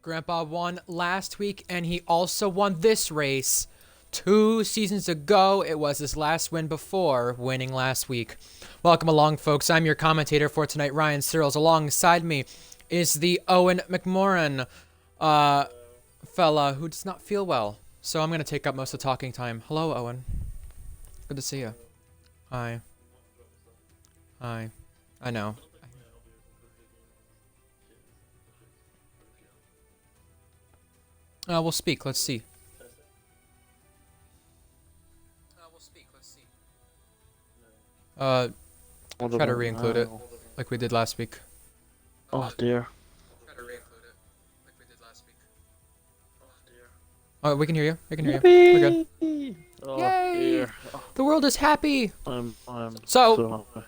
Grandpa won last week, and he also won this race 2 seasons ago. It was his last win before winning last week. Welcome along, folks. I'm your commentator for tonight, Ryan Searles. Alongside me is the Eoin McMoran fella who does not feel well. So I'm going to take up most of the talking time. Hello, Eoin. Good to see you. Hi. Hi. I know. We'll speak. Let's see. Try to re-include it, like we did last week. Oh dear. Try to re-include it, like we did last week. Oh dear. Oh, we can hear you. We can hear you. We're good. Oh, Yay! dear. The world is happy. I'm So happy.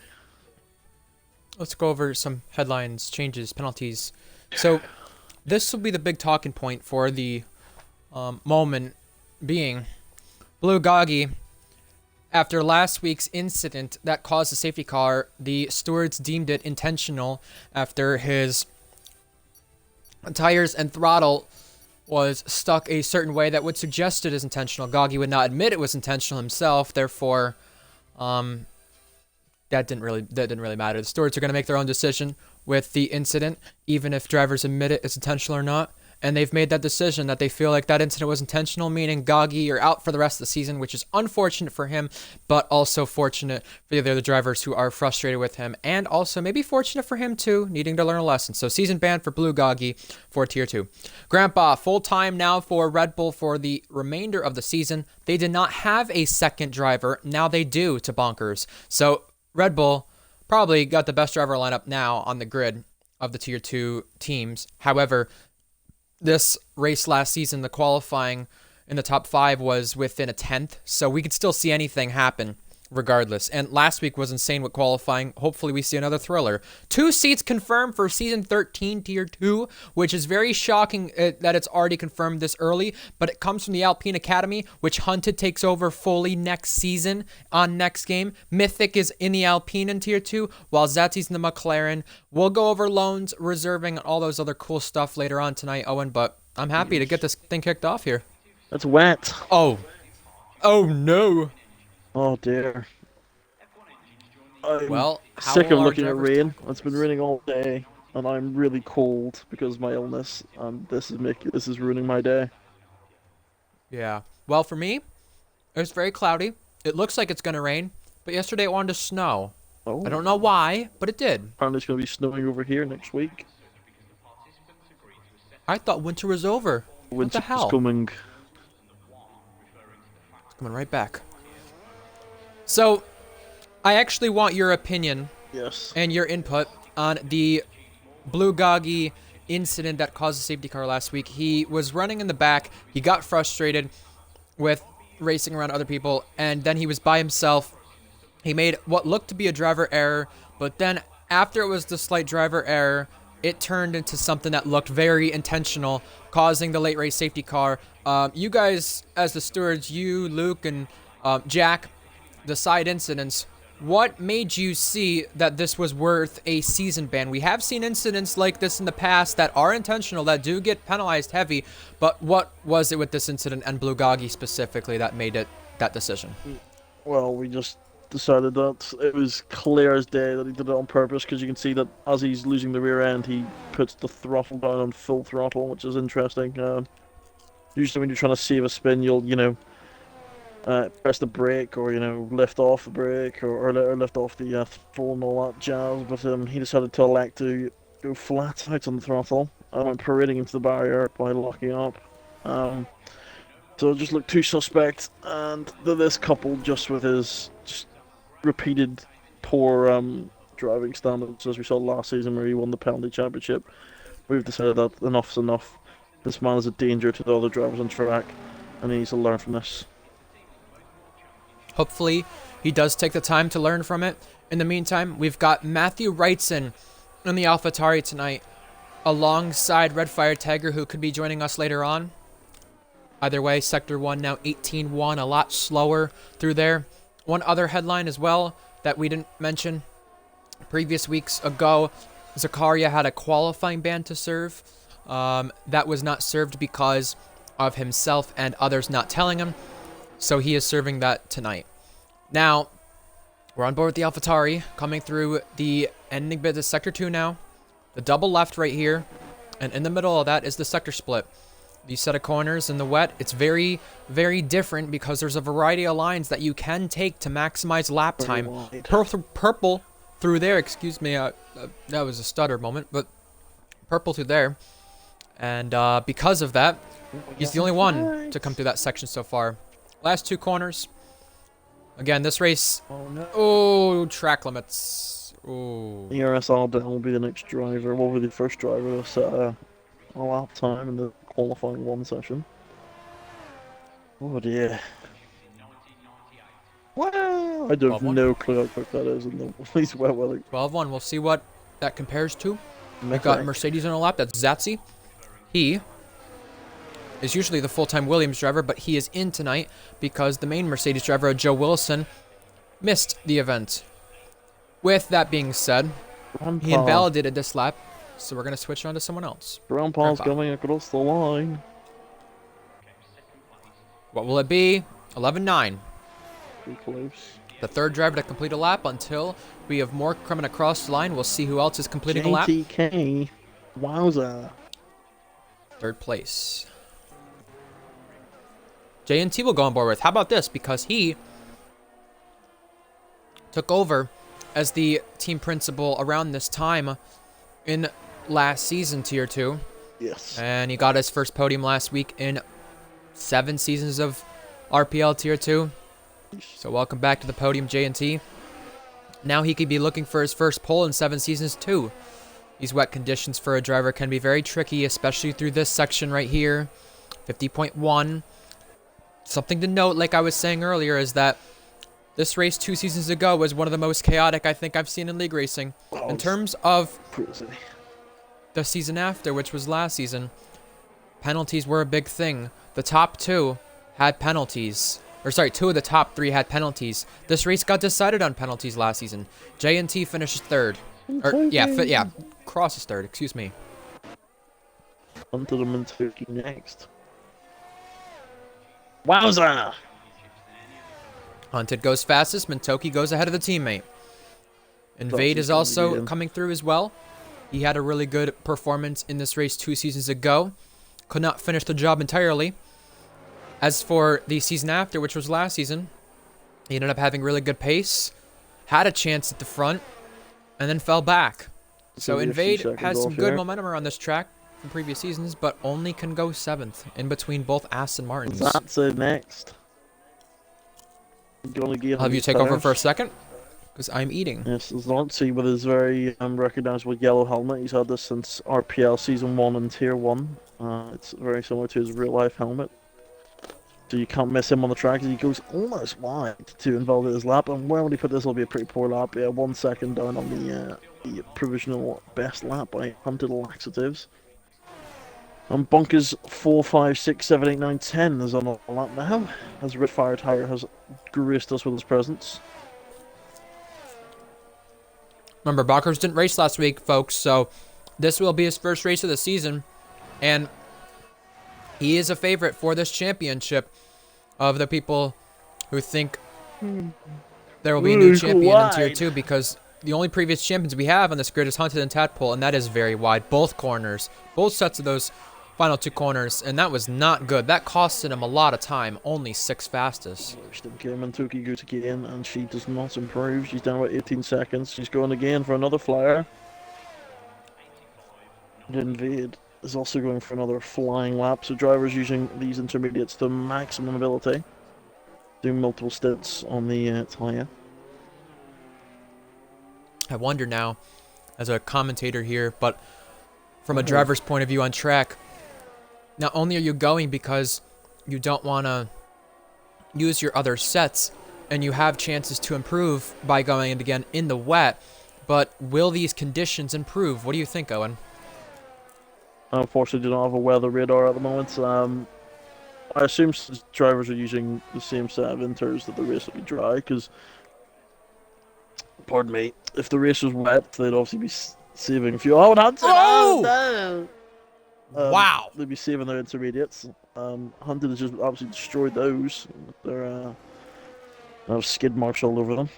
let's go over some headlines, changes, penalties. So this will be the big talking point for the moment being Blue Goggy. After last week's incident that caused the safety car, the stewards deemed it intentional after his tires and throttle was stuck a certain way that would suggest it is intentional. Goggy would not admit it was intentional himself, therefore that didn't really matter. The stewards are going to make their own decision with the incident, even if drivers admit it is intentional or not. And they've made that decision that they feel like that incident was intentional, meaning Goggy, you're out for the rest of the season, which is unfortunate for him, but also fortunate for the other drivers who are frustrated with him, and also maybe fortunate for him too, needing to learn a lesson. So season ban for Blue Goggy for Tier 2. Grandpa, full-time now for Red Bull for the remainder of the season. They did not have a second driver. Now they do, to Bonkers. So Red Bull probably got the best driver lineup now on the grid of the Tier 2 teams. However, this race last season, the qualifying in the top 5 was within a tenth, so we could still see anything happen regardless. And last week was insane with qualifying. Hopefully we see another thriller. 2 seats confirmed for Season 13 Tier 2, which is very shocking that it's already confirmed this early, but it comes from the Alpine Academy, which Hunted takes over fully next season on next game. Mythic is in the Alpine in Tier 2, while Zeti's in the McLaren. We'll go over loans, reserving, and all those other cool stuff later on tonight, Eoin, but I'm happy to get this thing kicked off here. That's wet. Oh no. Oh dear. I'm Well, how sick of will our looking at drivers rain. It's been raining all day, and I'm really cold because of my illness, and this is ruining my day. Yeah. Well, for me, it's very cloudy. It looks like it's going to rain, but yesterday it wanted to snow. Oh. I don't know why, but it did. Apparently it's going to be snowing over here next week. I thought winter was over. What Winter the hell? is coming. It's coming right back. So, I actually want your opinion Yes. and your input on the Blue Goggy incident that caused the safety car last week. He was running in the back. He got frustrated with racing around other people, and then he was by himself. He made what looked to be a driver error, but then after it was the slight driver error, it turned into something that looked very intentional, causing the late race safety car. You guys, as the stewards, you, Luke, and Jack, the side incidents, what made you see that this was worth a season ban? We have seen incidents like this in the past that are intentional, that do get penalized heavy, but what was it with this incident and Blue Goggy specifically that made it that decision? Well, we just decided that it was clear as day that he did it on purpose, because you can see that as he's losing the rear end, he puts the throttle down on full throttle, which is interesting. Usually when you're trying to save a spin, you'll, press the brake, or, lift off the brake, or lift off the throttle and all that jazz, but he decided to elect to go flat out on the throttle and went parading into the barrier by locking up. So it just looked too suspect, and this coupled just with his repeated poor driving standards, as we saw last season where he won the penalty championship, we've decided that enough's enough. This man is a danger to the other drivers on track, and he needs to learn from this. Hopefully, he does take the time to learn from it. In the meantime, we've got Matthew Wrightson in the AlphaTauri tonight, alongside Red Fire Tiger, who could be joining us later on. Either way, Sector 1 now 18-1, a lot slower through there. One other headline as well that we didn't mention previous weeks ago, Zakaria had a qualifying ban to serve. that was not served because of himself and others not telling him. So he is serving that tonight. Now, we're on board with the AlphaTauri, coming through the ending bit of Sector 2 now. The double left right here. And in the middle of that is the sector split. These set of corners in the wet, it's very, very different because there's a variety of lines that you can take to maximize lap time. Purple through there, excuse me, that was a stutter moment, but purple through there. And because of that, he's the only one to come through that section so far. Last two corners. Again, this race, oh, track limits. Oh. ERSR will be the next driver, will be the first driver to set a lap time in the qualifying one session. Oh dear. Wow! I don't have no clue how quick that is in these wet weather. 12-1, we'll see what that compares to. We've got Mercedes on a lap, that's Zatsi. He is usually the full-time Williams driver, but he is in tonight because the main Mercedes driver, Joe Wilson, missed the event. With that being said, he invalidated this lap, so we're going to switch on to someone else. Grandpa's coming across the line. What will it be? 11-9. Too close. The third driver to complete a lap until we have more coming across the line. We'll see who else is completing a lap. JTK. Wowza. Third place. JNT will go on board with. How about this? Because he took over as the team principal around this time in last season, Tier 2. Yes. And he got his first podium last week in 7 seasons of RPL Tier 2. So welcome back to the podium, JNT. Now he could be looking for his first pole in 7 seasons too. These wet conditions for a driver can be very tricky, especially through this section right here. 50.1. Something to note, like I was saying earlier, is that this race 2 seasons ago was one of the most chaotic I think I've seen in league racing. In terms of the season after, which was last season, penalties were a big thing. The top 2 had penalties. Or sorry, 2 of the top 3 had penalties. This race got decided on penalties last season. JNT finishes 3rd. Yeah, crosses 3rd, excuse me. On to the Mentuki next. Wowza! Hunted goes fastest. Mentoki goes ahead of the teammate. Invade is also coming through as well. He had a really good performance in this race 2 seasons ago. Could not finish the job entirely. As for the season after, which was last season, he ended up having really good pace. Had a chance at the front. And then fell back. So Invade has some good momentum around this track from previous seasons, but only can go 7th in between both Aston Martins. That's it next. I'll have you take over for a second, because I'm eating. Yes, there's Zartzi with his very recognizable yellow helmet. He's had this since RPL Season 1 and Tier 1. It's very similar to his real-life helmet. So you can't miss him on the track, as he goes almost wide to invalidate his lap. And where would he put this? Will be a pretty poor lap. Yeah, 1 second down on the provisional best lap by Hunted Laxatives. And Bonkers 4, 5, 6, 7, 8, 9, 10 is on the lap now, as Red Fire Tire has graced us with his presence. Remember, Bonkers didn't race last week, folks, so this will be his first race of the season. And he is a favorite for this championship of the people who think there will be a new champion in Tier 2, because the only previous champions we have on this grid is Hunted and Tadpole, and that is very wide. Both corners, both sets of those final 2 corners, and that was not good. That costed him a lot of time, only 6th fastest. Mentuki goes again, and she does not improve. She's down about 18 seconds. She's going again for another flyer. Invade is also going for another flying lap, so drivers using these intermediates to maximum ability, doing multiple stints on the tyre. I wonder now, as a commentator here, but from a driver's point of view on track, not only are you going because you don't want to use your other sets, and you have chances to improve by going in again in the wet, but will these conditions improve? What do you think, Eoin? I unfortunately do not have a weather radar at the moment. I assume drivers are using the same set of inters that the race will be dry, because, pardon me, if the race was wet, they'd obviously be saving fuel. Oh, that's it! Oh! No! Wow. They'll be saving their intermediates. Hunted has just absolutely destroyed those. They're have skid marks all over them.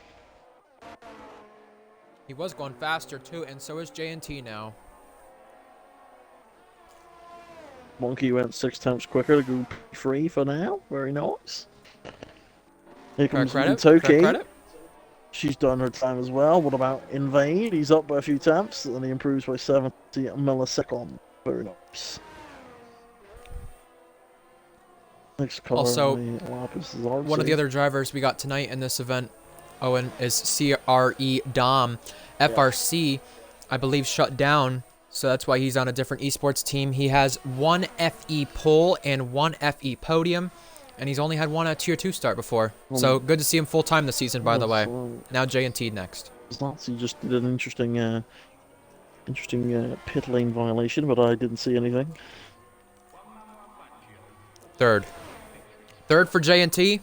He was going faster too, and so is J&T now. Monkey went 6 times quicker to go free for now. Very nice. Here comes Toki. She's done her time as well. What about Invade? He's up by a few tenths, and he improves by 70 milliseconds. Very nice. Next car Also, on one of the other drivers we got tonight in this event, Owen, is CRE Dom. FRC, I believe, shut down, so that's why he's on a different esports team. He has 1 FE pole and 1 FE podium, and he's only had 1 Tier 2 start before. So good to see him full-time this season, by the way. Now J&T next. He just did an interesting pit lane violation, but I didn't see anything. Third for J&T.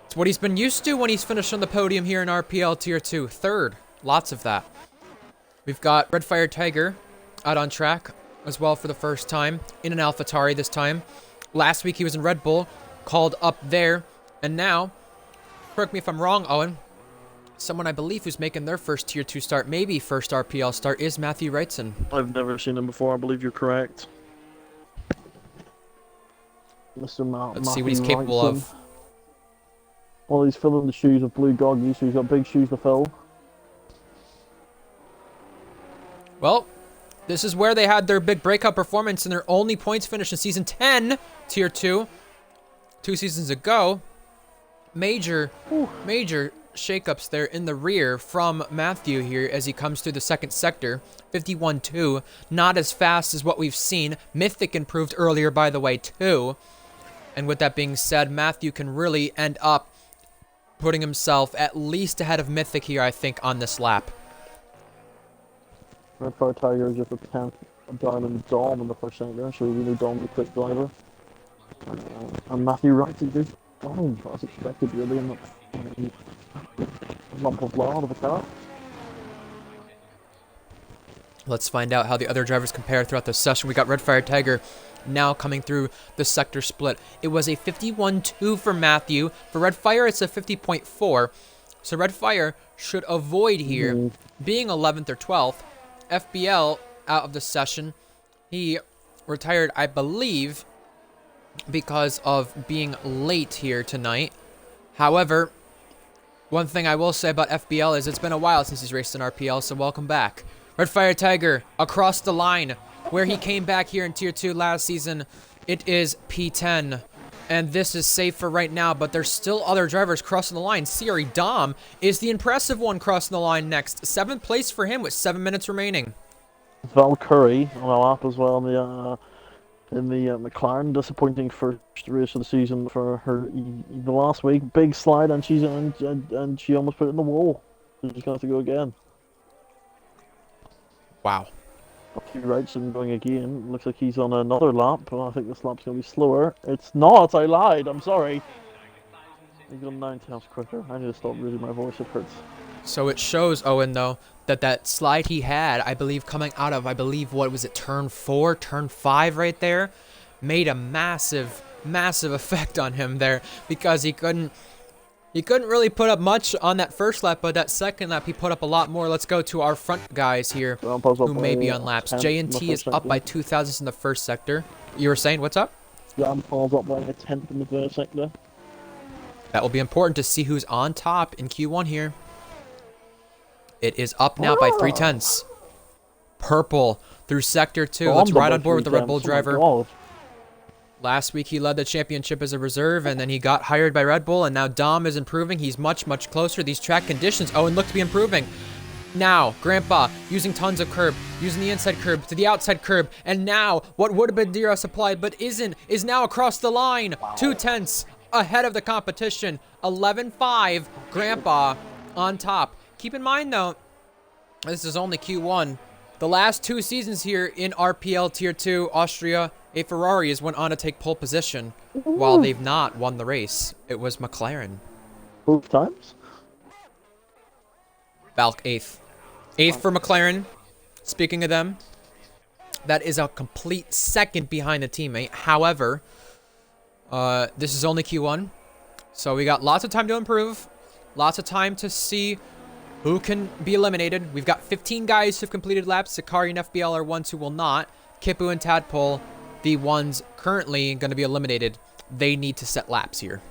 It's what he's been used to when he's finished on the podium here in RPL Tier 2. Third. Lots of that. We've got Redfire Tiger out on track as well for the first time in an AlphaTauri this time. Last week he was in Red Bull, called up there, and now, correct me if I'm wrong, Owen, someone I believe who's making their first Tier 2 start, maybe first RPL start, is Matthew Wrightson. I've never seen him before. I believe you're correct. Mr. Let's see what he's capable of. Well, he's filling the shoes of Blue Goggy, so he's got big shoes to fill. Well, this is where they had their big breakout performance and their only points finish in Season 10, Tier 2, 2 seasons ago. Major shakeups there in the rear from Matthew here as he comes through the second sector. 51.2, not as fast as what we've seen. Mythic improved earlier, by the way, too. And with that being said, Matthew can really end up putting himself at least ahead of Mythic here, I think, on this lap. Redfire Tiger is just a 10th down in Dom in the first sector, so we knew Dom was a quick driver. And Matthew Wrightson did fine, as expected, really, in that lump of law of the car. Let's find out how the other drivers compare throughout the session. We got Redfire Tiger now coming through the sector split. It was a 51.2 for Matthew. For Redfire, it's a 50.4. So Redfire should avoid here being 11th or 12th. FBL out of the session. He retired, I believe, because of being late here tonight. However, one thing I will say about FBL is it's been a while since he's raced in RPL, so welcome back. Redfire Tiger across the line, where he came back here in Tier 2 last season. It is P10, and this is safe for right now, but there's still other drivers crossing the line. CRE Dom is the impressive one crossing the line next. 7th place for him with 7 minutes remaining. Valkyrie on a lap as well in the McLaren. Disappointing first race of the season for her. The last week, big slide, and she almost put it in the wall. She's going to have to go again. Wow. Wrightson going again. Looks like he's on another lap, but I think this lap's going to be slower. It's not. I lied. I'm sorry. He's gone 9 times quicker. I need to stop losing my voice. It hurts. So it shows, Owen, though, that slide he had, I believe, coming out of, what was it, turn 4, turn 5 right there, made a massive effect on him there, because he couldn't really put up much on that first lap, but that second lap he put up a lot more. Let's go to our front guys here, who may be on laps. J&T is up by 2 thousandths in the first sector. You were saying, what's up? Yeah, Paul's up by a 10th in the first sector. That will be important to see who's on top in Q1 here. It is up now by 3 tenths. Purple through Sector 2. Let's ride on board with the Red Bull driver. Last week he led the championship as a reserve, and then he got hired by Red Bull, and now Dom is improving. He's much closer. These track conditions, Owen, look to be improving. Now, Grandpa using tons of curb, using the inside curb to the outside curb, and now what would have been DRS applied but isn't, is now across the line. 2 tenths ahead of the competition. 11.5, Grandpa on top. Keep in mind, though, this is only Q1. The last 2 seasons here in RPL Tier 2, Austria, a Ferrari has went on to take pole position while they've not won the race. It was McLaren. Both times? Valk 8th. 8th for McLaren. Speaking of them, That is a complete second behind the teammate. However, this is only Q1, so we got lots of time to improve, lots of time to see who can be eliminated. We've got 15 guys who've completed laps. Sakari and FBL are ones who will not. Kipu and Tadpole, the ones currently going to be eliminated. They need to set laps here.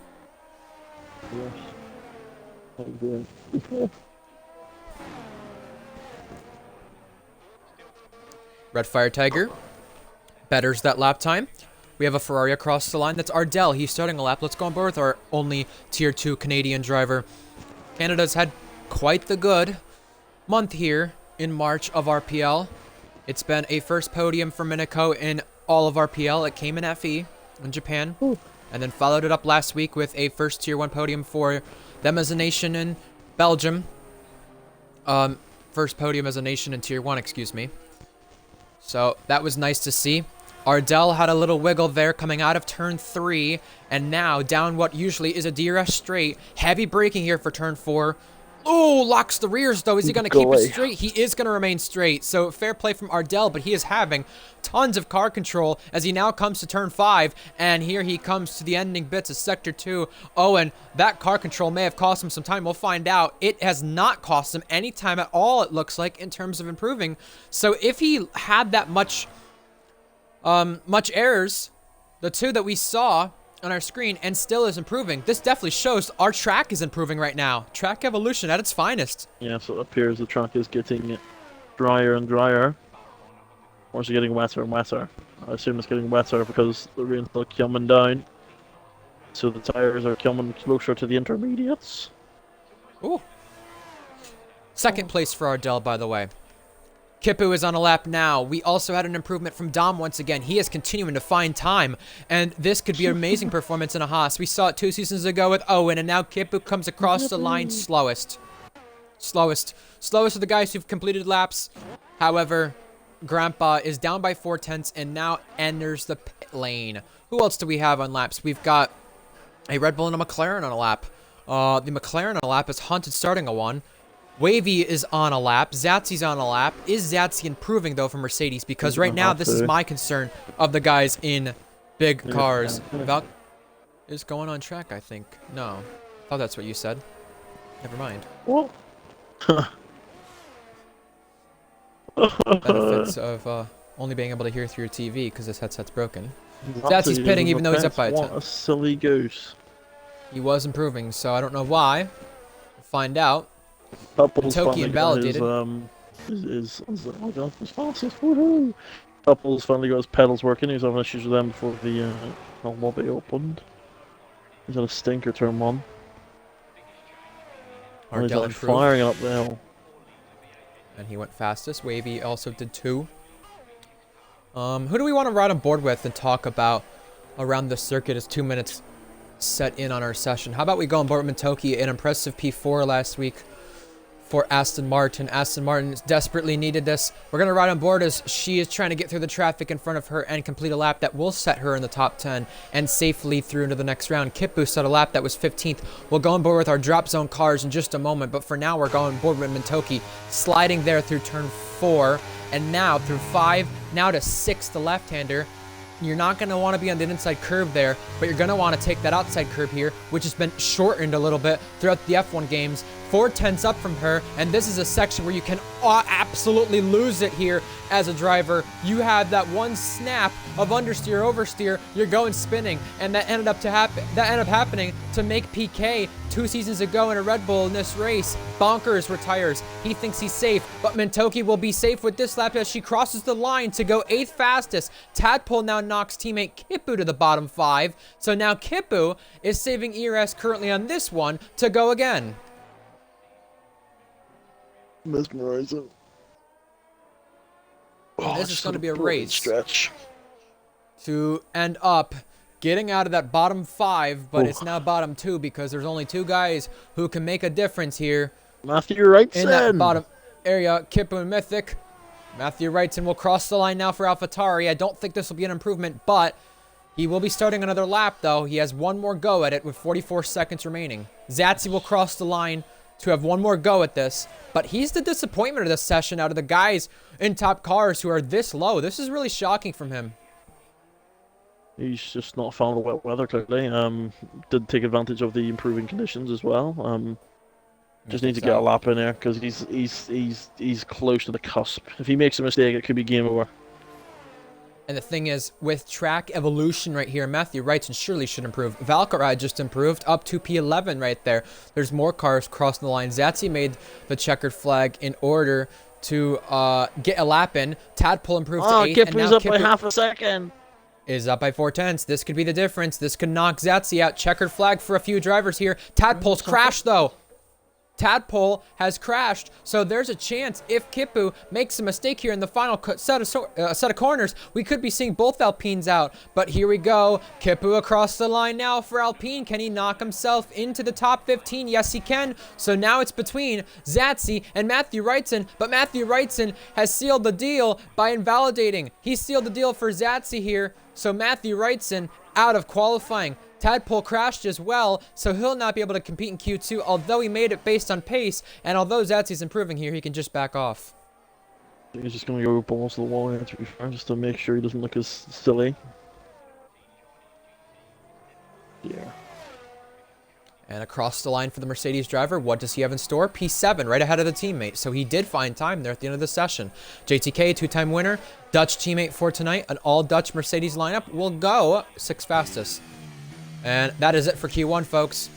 Red Fire Tiger betters that lap time. We have a Ferrari across the line. That's Ardell. He's starting a lap. Let's go on board with our only Tier 2 Canadian driver. Canada's had quite the good month here in March of RPL. It's been a first podium for Minako in all of RPL. It came in FE in Japan. Ooh. And then followed it up last week with a first Tier 1 podium for them as a nation in Belgium. First podium as a nation in Tier 1, excuse me. So that was nice to see. Ardell had a little wiggle there coming out of turn 3, and now down what usually is a DRS straight. Heavy braking here for turn 4. Oh, locks the rears though. Is he going to keep it straight? He is going to remain straight. So fair play from Ardell, but he is having tons of car control as he now comes to turn 5, and here he comes to the ending bits of sector 2. Eoin, that car control may have cost him some time. We'll find out. It has not cost him any time at all, it looks like, in terms of improving. So if he had that much errors, the 2 that we saw on our screen, and still is improving, this definitely shows our track is improving right now. Track evolution at its finest. Yeah, so it appears the track is getting drier and drier. Or is it getting wetter and wetter? I assume it's getting wetter because the rain's still coming down. So the tires are coming closer to the intermediates. Ooh. Second place for Ardell, by the way. Kipu is on a lap now. We also had an improvement from Dom once again. He is continuing to find time, and this could be an amazing performance in a Haas. We saw it 2 seasons ago with Eoin, and now Kipu comes across the line slowest. Slowest of the guys who've completed laps. However, Grandpa is down by 4/10 and now enters the pit lane. Who else do we have on laps? We've got a Red Bull and a McLaren on a lap. The McLaren on a lap is Hunted starting a 1. Wavy is on a lap. Zatsy's on a lap. Is Zatsy improving, though, from Mercedes? Because right now, this is my concern of the guys in big cars. Valk is going on track, I think. No. I thought that's what you said. Never mind. What? Benefits of only being able to hear through your TV because this headset's broken. Zatsy's pitting even though he's up by a 10. What a silly goose. He was improving, so I don't know why. We'll find out. Couples invalidated. Is fastest. Woohoo! Couples finally got his pedals working. He was having issues with them before the lobby opened. He's had a stinker turn 1. And he's like firing up the hill. And he went fastest. Wavy also did 2. Who do we want to ride on board with and talk about around the circuit as 2 minutes set in on our session? How about we go on board with Mintoki, an impressive P4 last week for Aston Martin. Aston Martin desperately needed this. We're going to ride on board as she is trying to get through the traffic in front of her and complete a lap that will set her in the top 10 and safely through into the next round. Kipu set a lap that was 15th. We'll go on board with our drop zone cars in just a moment, but for now we're going on board with Mintoki, sliding there through turn 4 and now through 5, now to 6, the left-hander. You're not going to want to be on the inside curve there, but you're going to want to take that outside curve here, which has been shortened a little bit throughout the F1 games. 4/10 up from her, and this is a section where you can absolutely lose it here as a driver. You have that one snap of understeer, oversteer, you're going spinning, and that ended up happening to make PK 2 seasons ago in a Red Bull in this race. Bonkers retires. He thinks he's safe, but Mintoki will be safe with this lap as she crosses the line to go 8th fastest. Tadpole now knocks teammate Kipu to the bottom 5, so now Kipu is saving ERS currently on this one to go again. Mesmerizing. This is going to be a race stretch to end up getting out of that bottom 5, but it's now bottom 2 because there's only 2 guys who can make a difference here. Matthew Wrightson in that bottom area. Kipu and Mythic. Matthew Wrightson will cross the line now for AlphaTauri. I don't think this will be an improvement, but he will be starting another lap, though. He has one more go at it with 44 seconds remaining. Zatsy will cross the line to have one more go at this. But he's the disappointment of this session out of the guys in top cars who are this low. This is really shocking from him. He's just not a fan of the wet weather, clearly. Did take advantage of the improving conditions as well. Just need to get a lap in there because he's close to the cusp. If he makes a mistake, it could be game over. And the thing is, with track evolution right here, Matthew Wrightson surely should improve. Valkyrie just improved up to P11 right there. There's more cars crossing the line. Zatsy made the checkered flag in order to get a lap in. Tadpole improved to 8th. Kipu's up by half a second. Is up by 4/10. This could be the difference. This could knock Zatsy out. Checkered flag for a few drivers here. Tadpole's crashed, though. Tadpole has crashed, so there's a chance if Kipu makes a mistake here in the final set of corners, we could be seeing both Alpines out. But here we go. Kipu across the line now for Alpine. Can he knock himself into the top 15? Yes, he can. So now it's between Zatsy and Matthew Wrightson, but Matthew Wrightson has sealed the deal by invalidating. He sealed the deal for Zatsy here, so Matthew Wrightson out of qualifying. Tadpole crashed as well, so he'll not be able to compete in Q2, although he made it based on pace, and although Zatsy's improving here, he can just back off. He's just going to go balls to the wall here, to be fair, just to make sure he doesn't look as silly. Yeah. And across the line for the Mercedes driver, what does he have in store? P7, right ahead of the teammate. So he did find time there at the end of the session. JTK, two-time winner, Dutch teammate for tonight. An all-Dutch Mercedes lineup will go 6th fastest. And that is it for Q1, folks.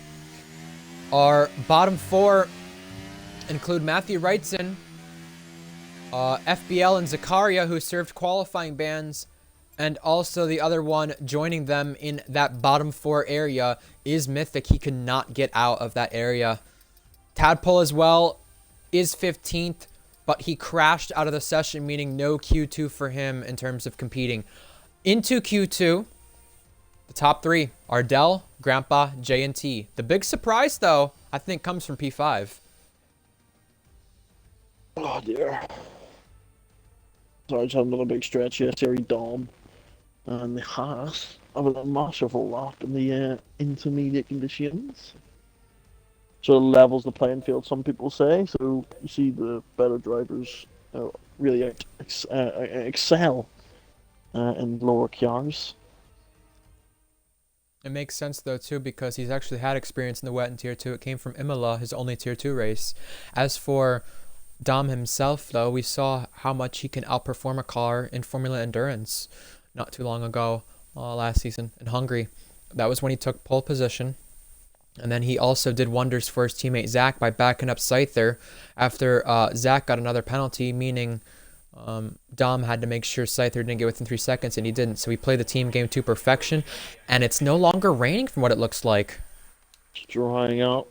Our bottom 4 include Matthew Wrightson, FBL and Zakaria, who served qualifying bans, and also the other one joining them in that bottom 4 area is Mythic. He could not get out of that area. Tadpole as well is 15th, but he crashed out of the session, meaning no Q2 for him in terms of competing. Into Q2, the top 3, Ardell, Grandpa, J, and T. The big surprise, though, I think comes from P5. Oh, dear. Sarge had another big stretch here, Terry Dom. And the Haas have a massive lap in the intermediate conditions. So it levels the playing field, some people say. So you see the better drivers really excel in lower cars. It makes sense, though, too, because he's actually had experience in the wet in Tier 2. It came from Imola, his only Tier 2 race. As for Dom himself, though, we saw how much he can outperform a car in Formula Endurance not too long ago, last season in Hungary. That was when he took pole position. And then he also did wonders for his teammate Zach by backing up Scyther after Zach got another penalty, meaning Dom had to make sure Scyther didn't get within 3 seconds, and he didn't. So he played the team game to perfection, and it's no longer raining from what it looks like. It's drying up.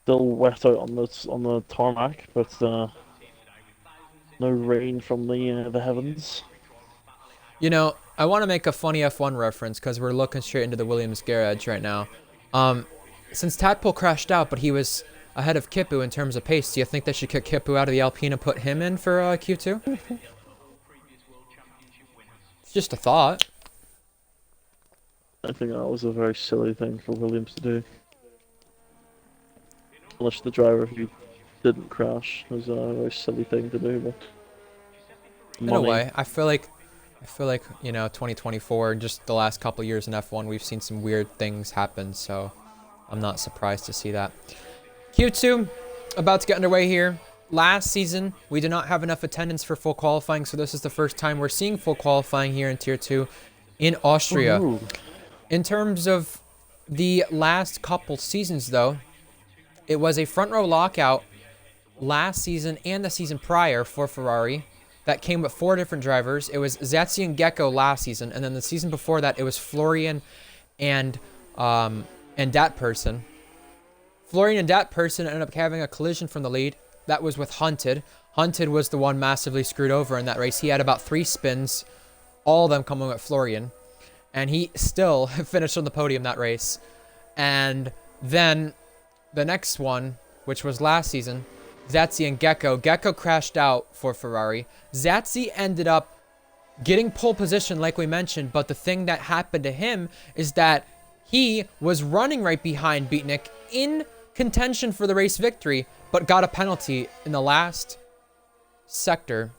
Still wet out on the tarmac, but no rain from the heavens. You know, I want to make a funny F1 reference because we're looking straight into the Williams garage right now. Since Tadpole crashed out, but he was ahead of Kipu in terms of pace, do you think they should kick Kipu out of the Alpine and put him in for Q2? It's just a thought. I think that was a very silly thing for Williams to do. Unless the driver who didn't crash was a very silly thing to do. But in a way, I feel like, you know, 2024, just the last couple years in F1, we've seen some weird things happen, so I'm not surprised to see that. Q2, about to get underway here. Last season, we did not have enough attendance for full qualifying, so this is the first time we're seeing full qualifying here in Tier 2 in Austria. Ooh. In terms of the last couple seasons, though, it was a front row lockout last season and the season prior for Ferrari that came with 4 different drivers. It was Zatsy and Gecko last season, and then the season before that, it was Florian and that person. Florian and that person ended up having a collision from the lead. That was with Hunted. Hunted was the one massively screwed over in that race. He had about 3 spins, all of them coming with Florian, and he still finished on the podium that race. And then the next one, which was last season, Zatsy and Gecko. Gecko crashed out for Ferrari. Zatsy ended up getting pole position, like we mentioned, but the thing that happened to him is that he was running right behind Beatnik in contention for the race victory, but got a penalty in the last sector,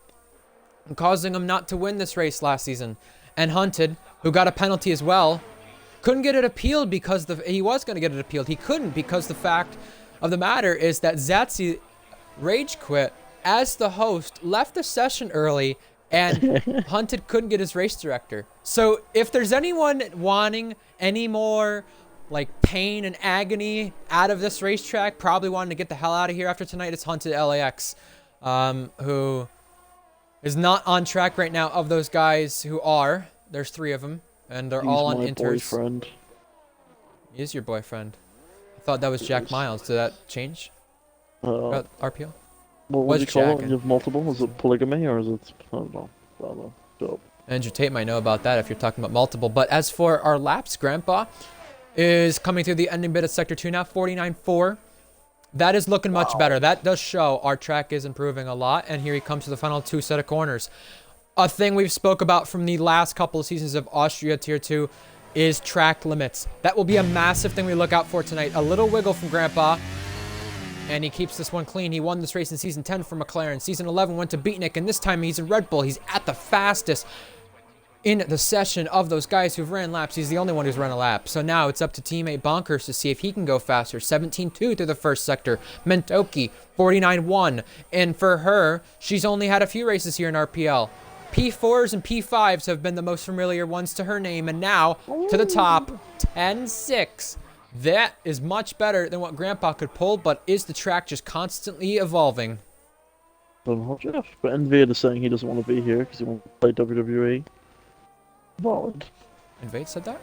causing him not to win this race last season. And Hunted, who got a penalty as well, couldn't get it appealed because he was going to get it appealed. He couldn't because the fact of the matter is that Zatsy rage quit as the host, left the session early, and Hunted couldn't get his race director. So if there's anyone wanting any more like pain and agony out of this racetrack, probably wanting to get the hell out of here after tonight, it's Hunted LAX, who is not on track right now. Of those guys who are, there's 3 of them, and they're all on inters. Boyfriend. He is your boyfriend. I thought that was Jack Miles. Did that change? RPL? What do you call it when you have multiple? Is it polygamy or is it, I don't know. So. Andrew Tate might know about that if you're talking about multiple. But as for our laps, Grandpa is coming through the ending bit of Sector 2 now, 49.4. That is looking much better. That does show our track is improving a lot. And here he comes to the final 2 set of corners. A thing we've spoke about from the last couple of seasons of Austria Tier 2 is track limits. That will be a massive thing we look out for tonight. A little wiggle from Grandpa. And he keeps this one clean. He won this race in Season 10 for McLaren. Season 11 went to Beatnik, and this time he's in Red Bull. He's at the fastest in the session of those guys who've ran laps. He's the only one who's run a lap. So now it's up to teammate Bonkers to see if he can go faster. 17.2 through the first sector. Mentoki, 49.1. And for her, she's only had a few races here in RPL. P4s and P5s have been the most familiar ones to her name. And now, to the top, 10.6. That is much better than what Grandpa could pull, but is the track just constantly evolving? Don't know, Jeff. But Invade is saying he doesn't want to be here because he wants to play WWE. Valid. Invade said that?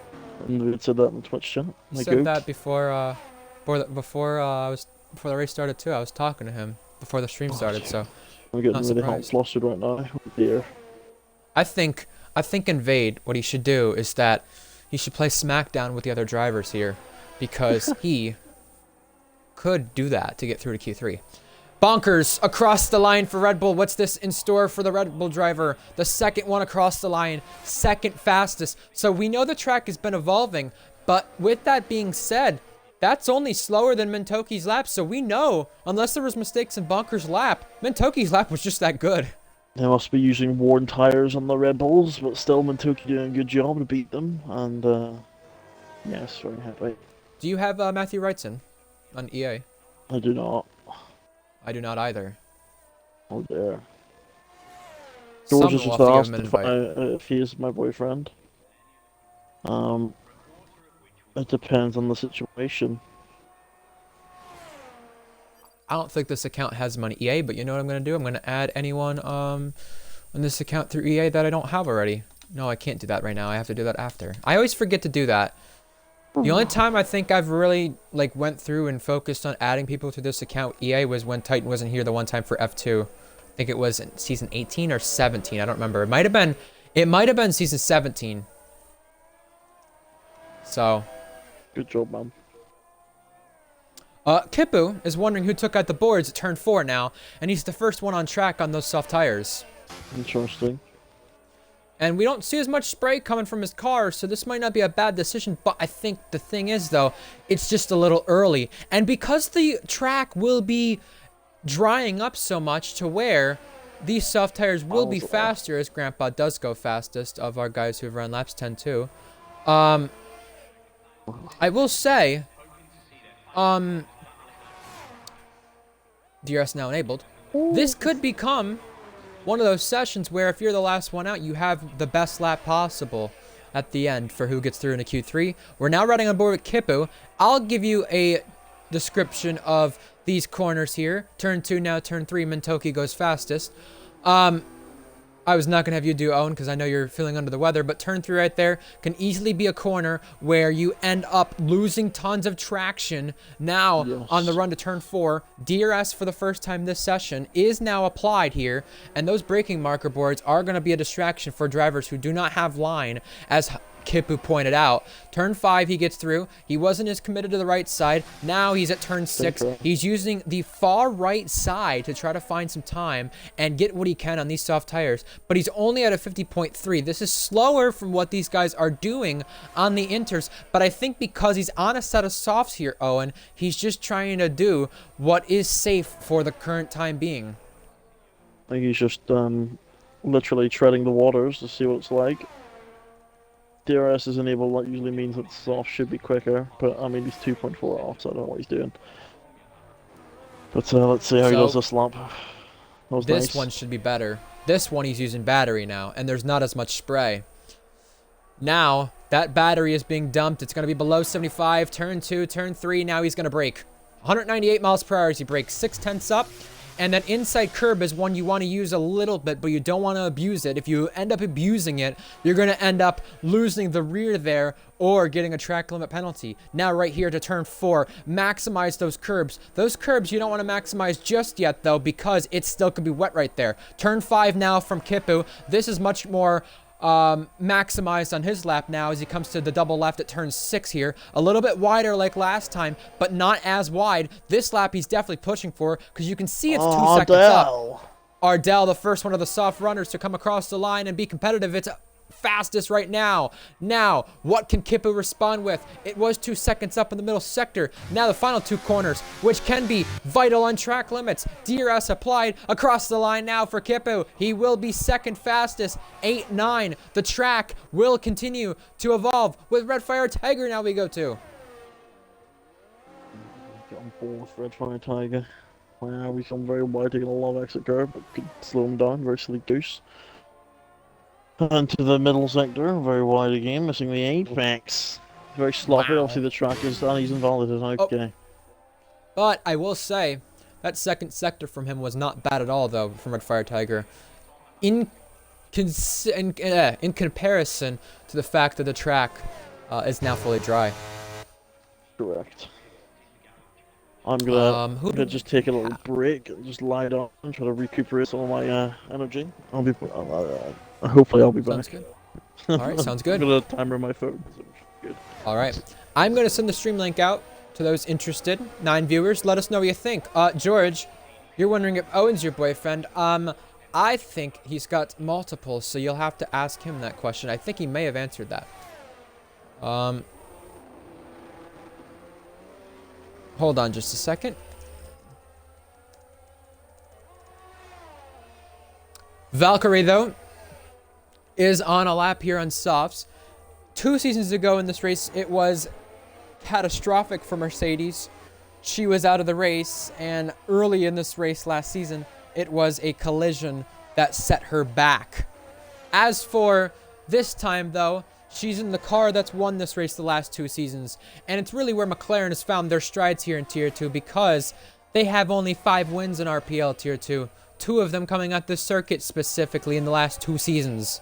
Invade said that in the Twitch chat. He said that before the race started too. I was talking to him before the stream started, so I'm getting really hot and flustered right now. Oh dear. I think Invade, what he should do is that he should play SmackDown with the other drivers here, because he could do that to get through to Q3. Bonkers across the line for Red Bull. What's this in store for the Red Bull driver? The second one across the line, second fastest. So we know the track has been evolving, but with that being said, that's only slower than Mentoki's lap. So we know, unless there was mistakes in Bonkers' lap, Mentoki's lap was just that good. They must be using worn tires on the Red Bulls, but still Mentoki doing a good job to beat them. And yes, very happy. Do you have Matthew Wrightson on EA? I do not. I do not either. Oh dear. George has just asked if he is my boyfriend. It depends on the situation. I don't think this account has him on EA, but you know what I'm going to do? I'm going to add anyone on this account through EA that I don't have already. No, I can't do that right now. I have to do that after. I always forget to do that. The only time I think I've really went through and focused on adding people to this account EA was when Titan wasn't here the one time for F2. I think it was in season 18 or 17. I don't remember. It might have been season 17. So, good job, man. Kipu is wondering who took out the boards at turn 4 now, and he's the first one on track on those soft tires. Interesting. And we don't see as much spray coming from his car, so this might not be a bad decision. But I think the thing is, though, it's just a little early. And because the track will be drying up so much to where these soft tires will be faster, as Grandpa does go fastest of our guys who've run laps 10-2. I will say, DRS now enabled. This could become one of those sessions where if you're the last one out, you have the best lap possible at the end for who gets through into Q3. We're now riding on board with Kipu. I'll give you a description of these corners here. Turn 2 now, turn 3, Mentoki goes fastest. I was not going to have you do Owen because I know you're feeling under the weather, but turn 3 right there can easily be a corner where you end up losing tons of traction. Now, on the run to turn 4, DRS for the first time this session is now applied here, and those braking marker boards are going to be a distraction for drivers who do not have line, as Kipu pointed out. Turn 5, he gets through. He wasn't as committed to the right side. Now he's at turn 6. He's using the far right side to try to find some time and get what he can on these soft tires. But he's only at a 50.3. This is slower from what these guys are doing on the inters. But I think because he's on a set of softs here, Eoin, he's just trying to do what is safe for the current time being. I think he's just literally treading the waters to see what it's like. DRS is enabled, that usually means that the soft should be quicker, but I mean he's 2.4 off, so I don't know what he's doing. But let's see how he does this lap. This nice. One should be better. This one he's using battery now, and there's not as much spray. Now, that battery is being dumped. It's going to be below 75. Turn 2, turn 3. Now he's going to brake. 198 miles per hour as he brakes 6/10 up. And that inside curb is one you want to use a little bit, but you don't want to abuse it. If you end up abusing it, you're going to end up losing the rear there or getting a track limit penalty. Now right here to turn 4, maximize those curbs. Those curbs you don't want to maximize just yet, though, because it still could be wet right there. Turn 5 now from Kipu. This is much more maximized on his lap now as he comes to the double left at turn 6 here. A little bit wider like last time, but not as wide. This lap he's definitely pushing for because you can see it's 2 seconds up. Ardell, the first one of the soft runners to come across the line and be competitive. It's fastest right now. Now, what can Kipu respond with? It was 2 seconds up in the middle sector. Now the final 2 corners, which can be vital on track limits. DRS applied across the line now for Kipu. He will be second fastest, 8-9. The track will continue to evolve with Redfire Tiger now we go to. Get on board with Redfire Tiger. Wow, we come very wide, taking a lot of exit curve, but could slow him down, very sleek deuce. And to the middle sector, very wide again, missing the apex. Very sloppy, obviously the track is done, he's invalidated, okay. But I will say, that second sector from him was not bad at all, though, from Redfire Tiger. In comparison to the fact that the track is now fully dry. Correct. I'm gonna just take a little break and just lie down and try to recuperate some of my energy. I'll be hopefully I'll be back. Sounds good. All right, sounds good. I'm gonna timer my phone. So good. All right, I'm gonna send the stream link out to those interested. 9 viewers. Let us know what you think. George, you're wondering if Owen's your boyfriend. I think he's got multiple, so you'll have to ask him that question. I think he may have answered that. Hold on just a second. Valkyrie, though, is on a lap here on softs. 2 seasons ago in this race, it was catastrophic for Mercedes. She was out of the race, and early in this race last season, it was a collision that set her back. As for this time, though, she's in the car that's won this race the last 2 seasons, and it's really where McLaren has found their strides here in Tier 2 because they have only 5 wins in RPL Tier 2, 2 of them coming at this circuit specifically in the last 2 seasons.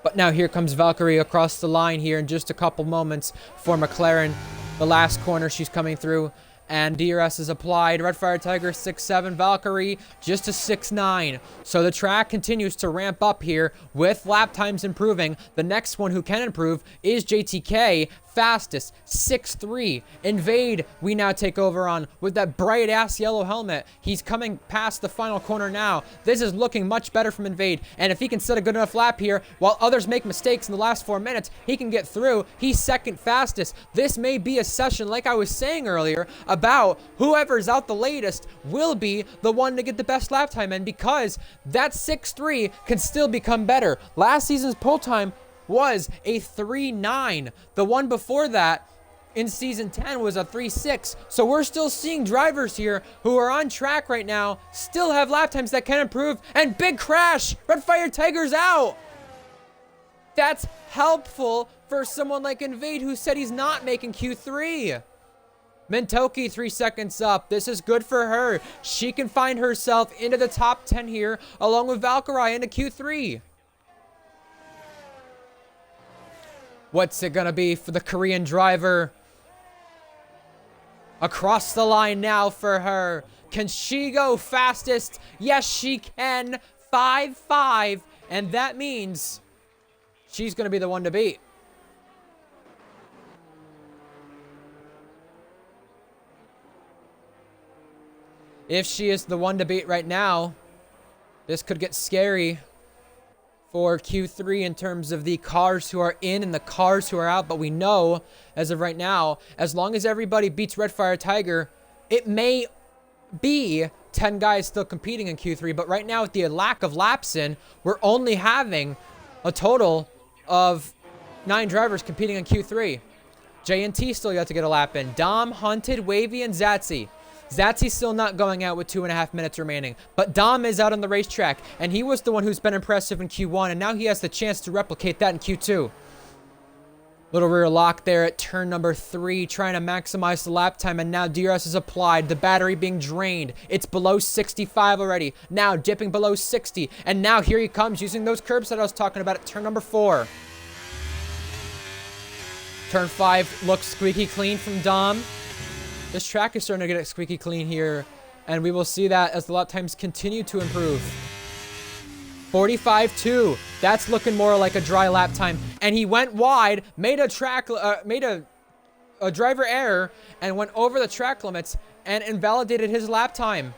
But now here comes Valkyrie across the line here in just a couple moments for McLaren. The last corner she's coming through, and DRS is applied. Redfire Tiger 6-7, Valkyrie just a 6-9. So the track continues to ramp up here with lap times improving. The next one who can improve is JTK, fastest, 6-3. Invade, we now take over on with that bright ass yellow helmet. He's coming past the final corner now. This is looking much better from Invade, and if he can set a good enough lap here while others make mistakes in the last 4 minutes, he can get through. He's second fastest. This may be a session, like I was saying earlier, about whoever's out the latest will be the one to get the best lap time in, because that 6-3 can still become better. Last season's pole time was a 3-9. The one before that in season 10 was a 3-6. So we're still seeing drivers here who are on track right now still have lap times that can improve. And big crash, Redfire Tiger's out. That's helpful for someone like Invade, who said he's not making Q3. Mintoki 3 seconds up. This is good for her. She can find herself into the top 10 here along with Valkyrie into Q3. What's it gonna be for the Korean driver? Across the line now for her. Can she go fastest? Yes, she can. 5-5. And that means she's gonna be the one to beat. If she is the one to beat right now, this could get scary for Q3 in terms of the cars who are in and the cars who are out. But we know, as of right now, as long as everybody beats Redfire Tiger, it may be 10 guys still competing in Q3. But right now, with the lack of laps in, we're only having a total of 9 drivers competing in Q3. J&T still yet to get a lap in. Dom, Hunted, Wavy, and Zatsy. Zatsy's still not going out with 2.5 minutes remaining. But Dom is out on the racetrack, and he was the one who's been impressive in Q1, and now he has the chance to replicate that in Q2. Little rear lock there at turn number 3, trying to maximize the lap time, and now DRS is applied. The battery being drained. It's below 65 already. Now dipping below 60, and now here he comes using those curbs that I was talking about at turn number 4. Turn 5 looks squeaky clean from Dom. This track is starting to get squeaky clean here, and we will see that as the lap times continue to improve. 45.2. That's looking more like a dry lap time. And he went wide, made a driver error, and went over the track limits and invalidated his lap time.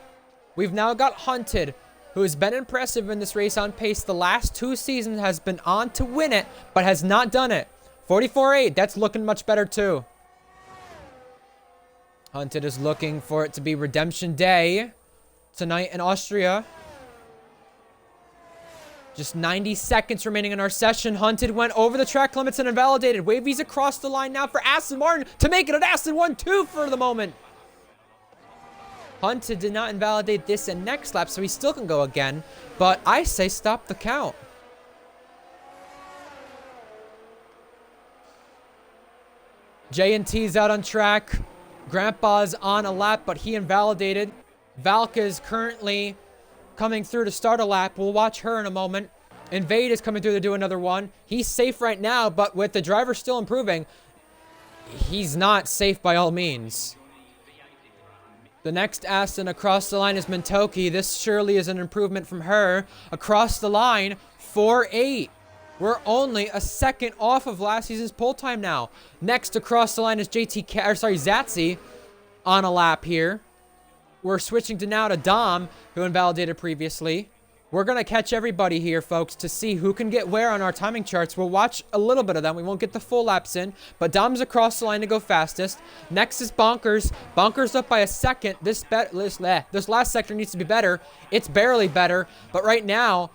We've now got Hunted, who has been impressive in this race on pace. The last 2 seasons has been on to win it, but has not done it. 44.8. That's looking much better too. Hunted is looking for it to be Redemption Day tonight in Austria. Just 90 seconds remaining in our session. Hunted went over the track limits and invalidated. Wavy's across the line now for Aston Martin to make it an Aston 1-2 for the moment. Hunted did not invalidate this and next lap, so he still can go again. But I say stop the count. J&T's out on track. Grandpa's on a lap, but he invalidated. Valka is currently coming through to start a lap. We'll watch her in a moment. Invade is coming through to do another one. He's safe right now, but with the driver still improving, he's not safe by all means. The next Aston across the line is Mintoki. This surely is an improvement from her. Across the line, 4.8. We're only a second off of last season's pole time now. Next across the line is Zatsy on a lap here. We're switching to now to Dom, who invalidated previously. We're going to catch everybody here, folks, to see who can get where on our timing charts. We'll watch a little bit of them. We won't get the full laps in, but Dom's across the line to go fastest. Next is Bonkers. Bonkers up by a second. This last sector needs to be better. It's barely better, but right now,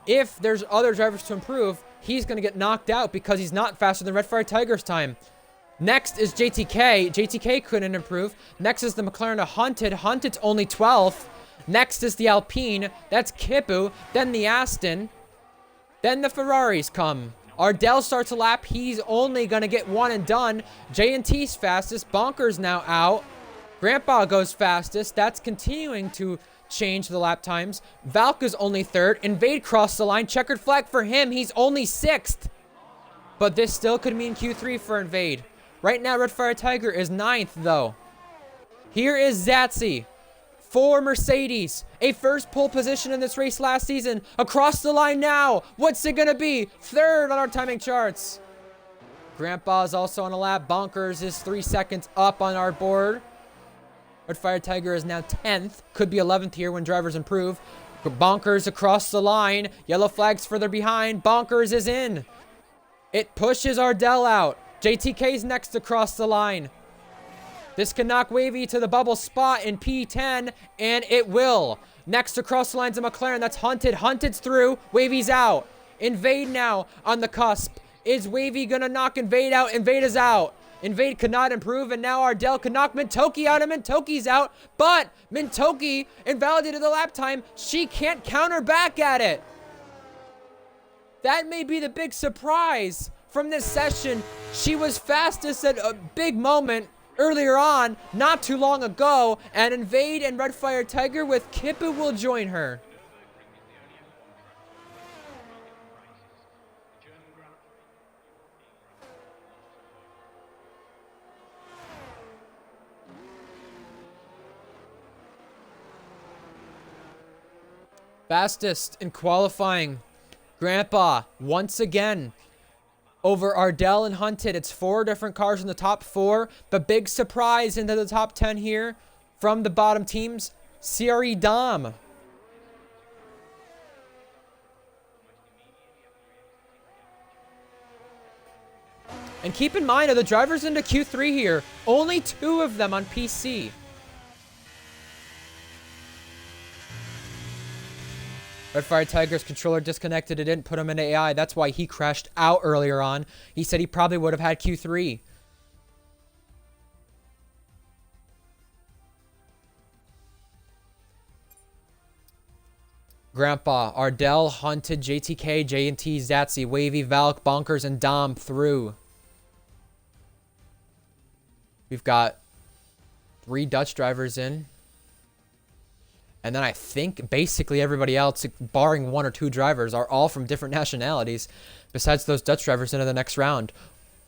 if there's other drivers to improve, he's going to get knocked out because he's not faster than Redfire Tiger's time. Next is JTK. JTK couldn't improve. Next is the McLaren to Hunted. Hunted's only 12th. Next is the Alpine. That's Kipu. Then the Aston. Then the Ferraris come. Ardell starts a lap. He's only going to get one and done. J&T's fastest. Bonkers now out. Grandpa goes fastest. That's continuing to change the lap times. Valka's only 3rd. Invade crossed the line. Checkered flag for him. He's only 6th. But this still could mean Q3 for Invade. Right now, Redfire Tiger is 9th, though. Here is Zatsy for Mercedes. A first pole position in this race last season. Across the line now. What's it going to be? 3rd on our timing charts. Grandpa's also on a lap. Bonkers is 3 seconds up on our board. Redfire Tiger is now 10th. Could be 11th here when drivers improve. Bonkers across the line. Yellow flag's further behind. Bonkers is in. It pushes Ardell out. JTK's next across the line. This can knock Wavy to the bubble spot in P10, and it will. Next across the line's a McLaren. That's Hunted. Hunted's through. Wavy's out. Invade now on the cusp. Is Wavy going to knock Invade out? Invade is out. Invade could not improve, and now Ardell could knock Mintoki out, and Mintoki's out. But Mintoki invalidated the lap time. She can't counter back at it. That may be the big surprise from this session. She was fastest at a big moment earlier on, not too long ago, and Invade and Redfire Tiger with Kipu will join her. Fastest in qualifying. Grandpa, once again, over Ardell and Hunted. It's 4 different cars in the top 4. The big surprise into the top 10 here from the bottom teams. CRE Dom. And keep in mind, of the drivers into Q3 here, only 2 of them on PC. Red Fire Tiger's controller disconnected. It didn't put him into AI. That's why he crashed out earlier on. He said he probably would have had Q3. Grandpa, Ardell, Hunted, JTK, J&T, Zatsy, Wavy, Valk, Bonkers, and Dom through. We've got 3 Dutch drivers in. And then I think basically everybody else, barring 1 or 2 drivers, are all from different nationalities. Besides those Dutch drivers into the next round.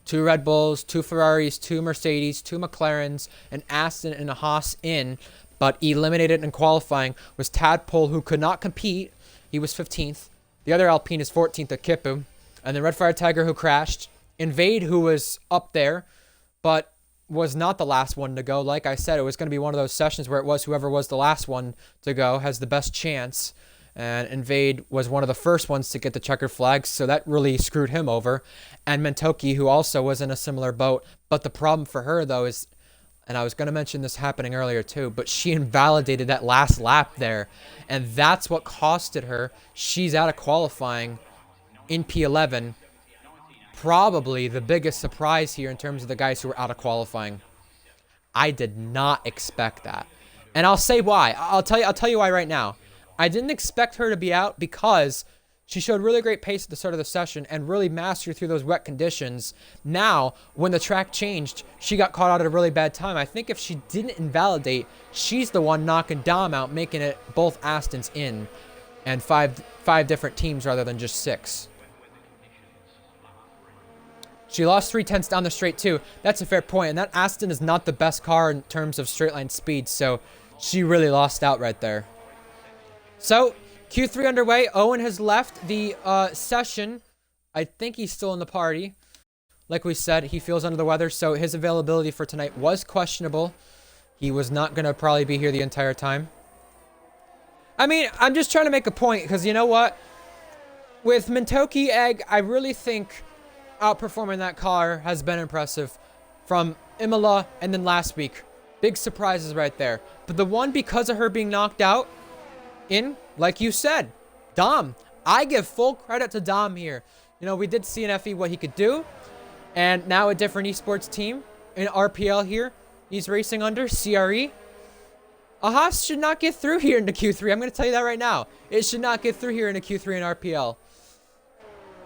2 Red Bulls, 2 Ferraris, 2 Mercedes, 2 McLarens, an Aston, and a Haas in. But eliminated in qualifying was Tadpole, who could not compete. He was 15th. The other Alpine is 14th at Kipu. And then Red Fire Tiger, who crashed. Invade, who was up there, but was not the last one to go. Like I said, it was going to be one of those sessions where it was whoever was the last one to go has the best chance. And Invade was one of the first ones to get the checkered flags, so that really screwed him over. And Mentoki, who also was in a similar boat. But the problem for her, though, is, and I was going to mention this happening earlier too, but she invalidated that last lap there. And that's what costed her. She's out of qualifying in P11. Probably the biggest surprise here in terms of the guys who were out of qualifying. I did not expect that. And I'll say why. I'll tell you why right now. I didn't expect her to be out because she showed really great pace at the start of the session and really mastered through those wet conditions. Now, when the track changed, she got caught out at a really bad time. I think if she didn't invalidate, she's the one knocking Dom out, making it both Astons in. And five different teams rather than just 6. She lost 3/10 down the straight too. That's a fair point. And that Aston is not the best car in terms of straight line speed. So she really lost out right there. So Q3 underway. Eoin has left the session. I think he's still in the party. Like we said, he feels under the weather. So his availability for tonight was questionable. He was not going to probably be here the entire time. I mean, I'm just trying to make a point. Because you know what? With Mentoki Egg, I really think outperforming that car has been impressive from Imola and then last week. Big surprises right there. But the one because of her being knocked out in, like you said, Dom. I give full credit to Dom here. You know, we did see in FE what he could do. And now a different esports team in RPL here. He's racing under CRE. A Haas should not get through here into Q3. I'm going to tell you that right now. It should not get through here into Q3 in RPL.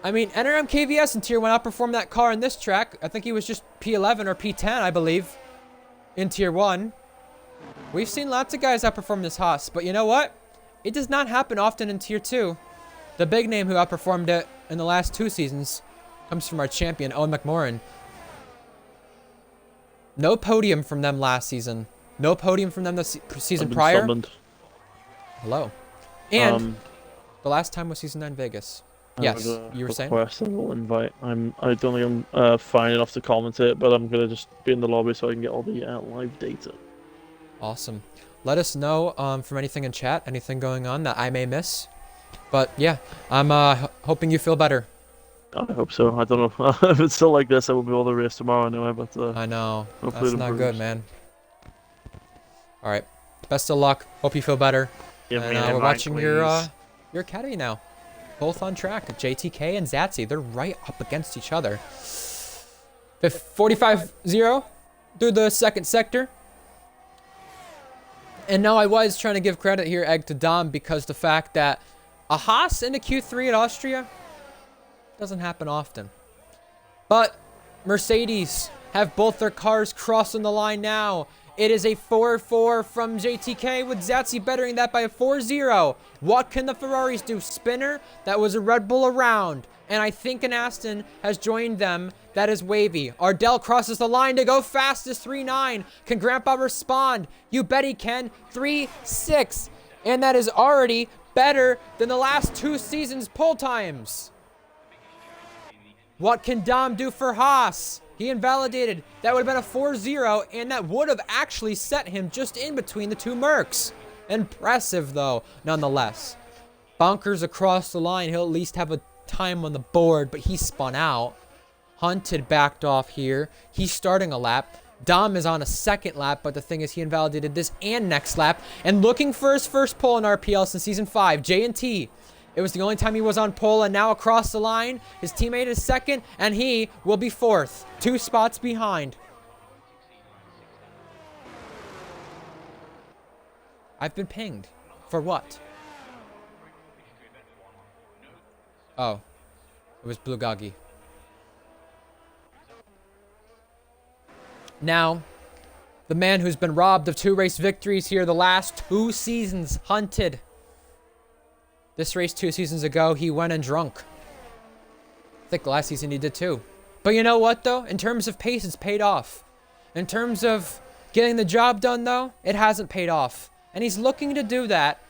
I mean, NRM KVS in Tier 1 outperformed that car in this track. I think he was just P11 or P10, I believe, in Tier 1. We've seen lots of guys outperform this Haas, but you know what? It does not happen often in Tier 2. The big name who outperformed it in the last 2 seasons comes from our champion, Eoin McMoran. No podium from them last season. No podium from them the season prior. Summoned. Hello. And the last time was Season 9 Vegas. Yes, you were saying? Request a little invite. I don't think I'm fine enough to comment it, but I'm going to just be in the lobby so I can get all the live data. Awesome. Let us know from anything in chat, anything going on that I may miss. But yeah, I'm hoping you feel better. I hope so. I don't know. If it's still like this, I won't be able to race tomorrow anyway, but I know. That's not good, man. Alright. Best of luck. Hope you feel better. Give and me an we're watching please. your caddy now. Both on track. JTK and Zatsy. They're right up against each other. 45-0 through the second sector. And now I was trying to give credit here, Egg, to Dom, because the fact that a Haas into Q3 at Austria doesn't happen often. But Mercedes have both their cars crossing the line now. It is a 4-4 from JTK with Zatsy bettering that by a 4-0. What can the Ferraris do? Spinner, that was a Red Bull around. And I think an Aston has joined them. That is Wavy. Ardell crosses the line to go fastest 3-9. Can Grandpa respond? You bet he can. 3-6. And that is already better than the last 2 seasons' pole times. What can Dom do for Haas? He invalidated. That would have been a 4-0, and that would have actually set him just in between the 2 Mercs. Impressive, though, nonetheless. Bunkers across the line. He'll at least have a time on the board, but he spun out. Hunted backed off here. He's starting a lap. Dom is on a second lap, but the thing is he invalidated this and next lap. And looking for his first pole in RPL since Season 5, J&T. It was the only time he was on pole, and now across the line, his teammate is second, and he will be fourth. 2 spots behind. I've been pinged. For what? Oh. It was Blue Goggy. Now, the man who's been robbed of 2 race victories here the last 2 seasons, Hunted. This race 2 seasons ago, he went and drunk. I think last season he did too. But you know what, though? In terms of pace, it's paid off. In terms of getting the job done, though, it hasn't paid off. And he's looking to do that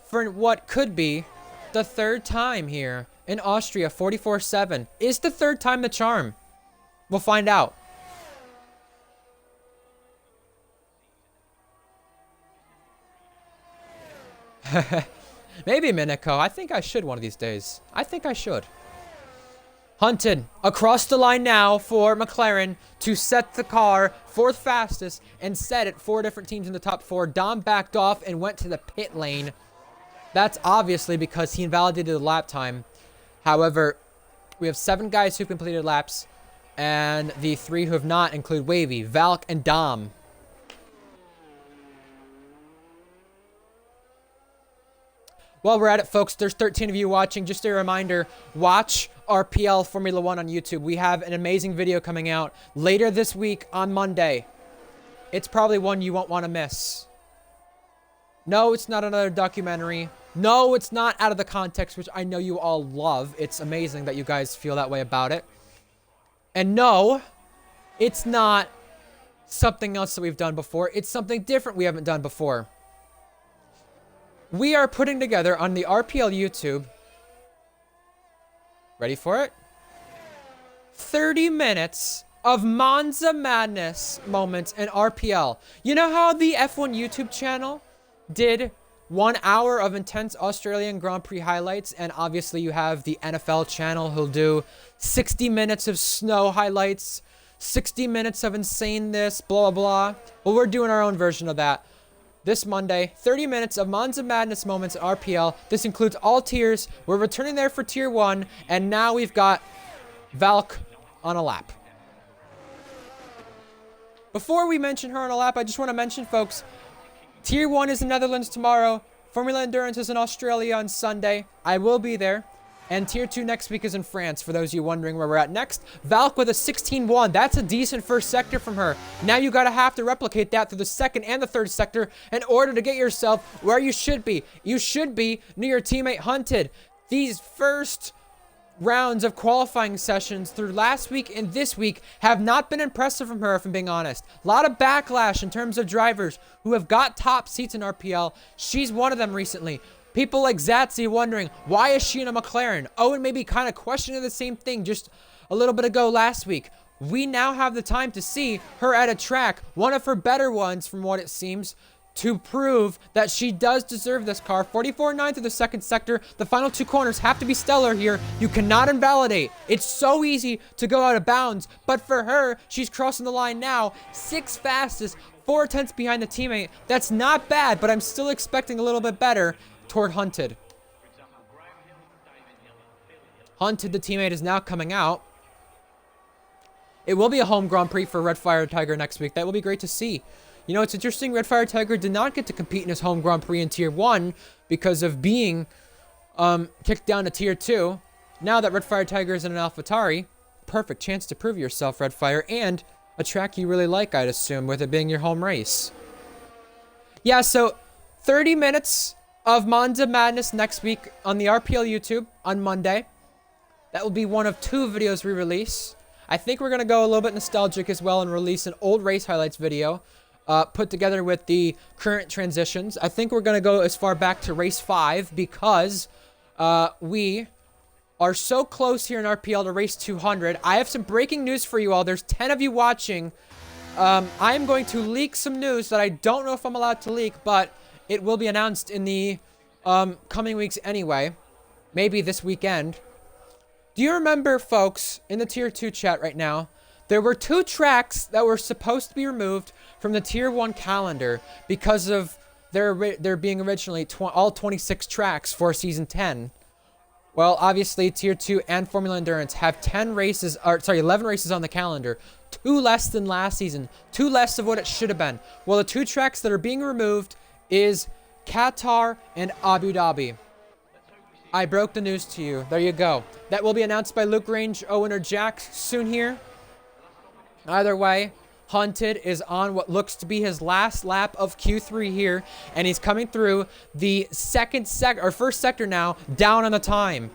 for what could be the 3rd time here in Austria, 44-7. Is the 3rd time the charm? We'll find out. Maybe Miniko. I think I should one of these days. I think I should. Hunted across the line now for McLaren to set the car 4th fastest and set it 4 different teams in the top 4. Dom backed off and went to the pit lane. That's obviously because he invalidated the lap time. However, we have 7 guys who've completed laps, and the 3 who have not include Wavy, Valk, and Dom. While we're at it, folks, there's 13 of you watching. Just a reminder, watch RPL Formula 1 on YouTube. We have an amazing video coming out later this week on Monday. It's probably one you won't want to miss. No, it's not another documentary. No, it's not out of the context, which I know you all love. It's amazing that you guys feel that way about it. And no, it's not something else that we've done before. It's something different we haven't done before. We are putting together on the RPL YouTube, ready for it? 30 minutes of Monza Madness moments in RPL. You know how the F1 YouTube channel did 1 hour of intense Australian Grand Prix highlights, and obviously you have the NFL channel who'll do 60 minutes of snow highlights, 60 minutes of insane this, blah, blah, blah. Well, we're doing our own version of that. This Monday, 30 minutes of Monza Madness moments at RPL. This includes all tiers. We're returning there for tier 1, and now we've got Valk on a lap. Before we mention her on a lap, I just want to mention, folks, tier 1 is in Netherlands tomorrow. Formula Endurance is in Australia on Sunday. I will be there. And tier 2 next week is in France, for those of you wondering where we're at next. Valk with a 16-1. That's a decent first sector from her. Now you gotta have to replicate that through the 2nd and the 3rd sector in order to get yourself where you should be. You should be near your teammate Hunted. These first rounds of qualifying sessions through last week and this week have not been impressive from her, if I'm being honest. A lot of backlash in terms of drivers who have got top seats in RPL. She's one of them recently. People like Zatsy wondering, why is she in a McLaren? Eoin maybe kind of questioning the same thing just a little bit ago last week. We now have the time to see her at a track, one of her better ones from what it seems, to prove that she does deserve this car. 44.9 through the 2nd sector. The final 2 corners have to be stellar here. You cannot invalidate. It's so easy to go out of bounds, but for her, she's crossing the line now. 6th fastest, 4 tenths behind the teammate. That's not bad, but I'm still expecting a little bit better toward Hunted. Hunted, the teammate, is now coming out. It will be a home Grand Prix for Red Fire Tiger next week. That will be great to see. You know, it's interesting, Red Fire Tiger did not get to compete in his home Grand Prix in Tier 1 because of being kicked down to Tier 2. Now that Red Fire Tiger is in an AlphaTauri, perfect chance to prove yourself, Red Fire, and a track you really like, I'd assume, with it being your home race. Yeah, so 30 minutes of Monza Madness next week on the RPL YouTube on Monday. That will be one of 2 videos we release. I think we're going to go a little bit nostalgic as well and release an old race highlights video put together with the current transitions. I think we're going to go as far back to race 5 because we are so close here in RPL to race 200. I have some breaking news for you all. There's 10 of you watching. I am going to leak some news that I don't know if I'm allowed to leak, but it will be announced in the coming weeks anyway. Maybe this weekend. Do you remember, folks, in the Tier 2 chat right now, there were 2 tracks that were supposed to be removed from the Tier 1 calendar because of there being originally all 26 tracks for Season 10. Well, obviously, Tier 2 and Formula Endurance have 11 races on the calendar. 2 less than last season. 2 less of what it should have been. Well, the 2 tracks that are being removed is Qatar and Abu Dhabi. I broke the news to you. There you go. That will be announced by Luke Range, Eoin, or Jack soon here. Either way, Hunted is on what looks to be his last lap of Q3 here, and he's coming through the first sector now, down on the time.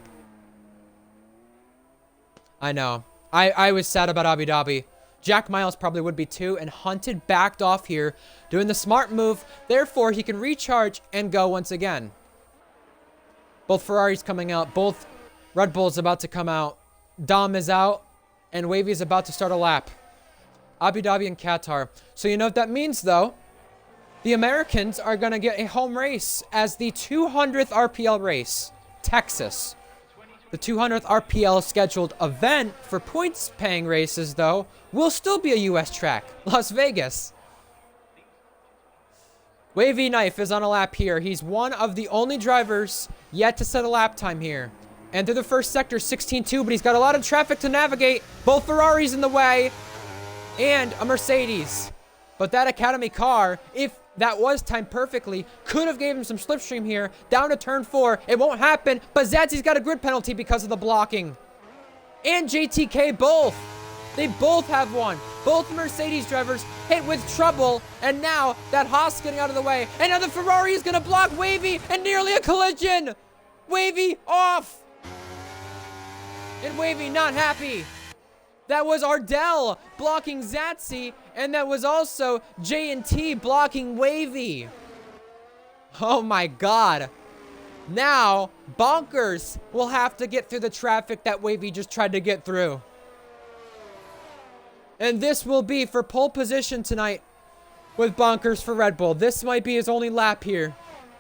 I know. I was sad about Abu Dhabi. Jack Miles probably would be too, and Hunted backed off here, doing the smart move. Therefore, he can recharge and go once again. Both Ferraris coming out. Both Red Bulls about to come out. Dom is out, and Wavy is about to start a lap. Abu Dhabi and Qatar. So you know what that means, though? The Americans are going to get a home race as the 200th RPL race. Texas. The 200th RPL scheduled event for points-paying races, though, will still be a U.S. track. Las Vegas. Wavy Knife is on a lap here. He's one of the only drivers yet to set a lap time here. And through the first sector, 16-2, but he's got a lot of traffic to navigate. Both Ferraris in the way. And a Mercedes. But that Academy car, if that was timed perfectly, could have gave him some slipstream here. Down to turn 4. It won't happen, but Zadzy's got a grid penalty because of the blocking. And JTK both. They both have one. Both Mercedes drivers hit with trouble. And now that Haas getting out of the way. And now the Ferrari is going to block Wavy and nearly a collision. Wavy off. And Wavy not happy. That was Ardell blocking Zatsy, and that was also J&T blocking Wavy. Oh my god. Now, Bonkers will have to get through the traffic that Wavy just tried to get through. And this will be for pole position tonight with Bonkers for Red Bull. This might be his only lap here,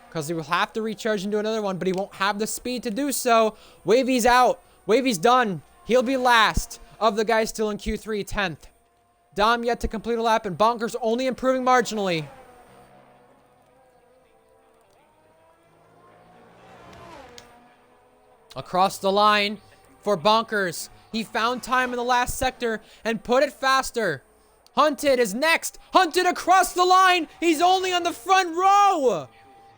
because he will have to recharge and do another one, but he won't have the speed to do so. Wavy's out. Wavy's done. He'll be last of the guys still in Q3, 10th. Dom yet to complete a lap, and Bonkers only improving marginally. Across the line for Bonkers. He found time in the last sector and put it faster. Hunted is next. Hunted across the line. He's only on the front row.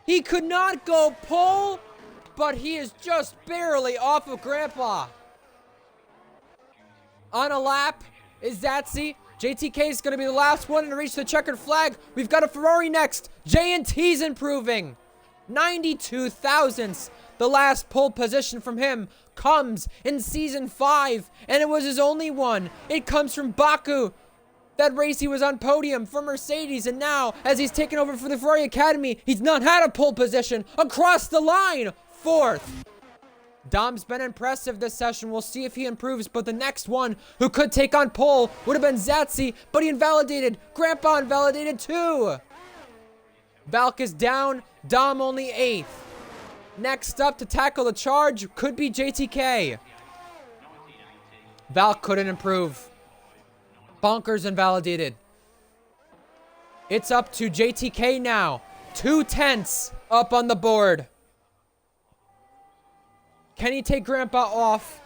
He could not go pole, but he is just barely off of Grandpa. On a lap is Zatsy. JTK is going to be the last one to reach the checkered flag. We've got a Ferrari next. J&T's improving. 92 thousandths. The last pole position from him comes in Season 5, and it was his only one. It comes from Baku. That race he was on podium for Mercedes, and now, as he's taken over for the Ferrari Academy, he's not had a pole position. Across the line, 4th. Dom's been impressive this session. We'll see if he improves, but the next one who could take on pole would have been Zatsy, but he invalidated. Grandpa invalidated too. Valk is down. Dom only 8th. Next up to tackle the charge could be JTK. Valk couldn't improve. Bonkers invalidated. It's up to JTK now. 2 tenths up on the board. Can he take Grandpa off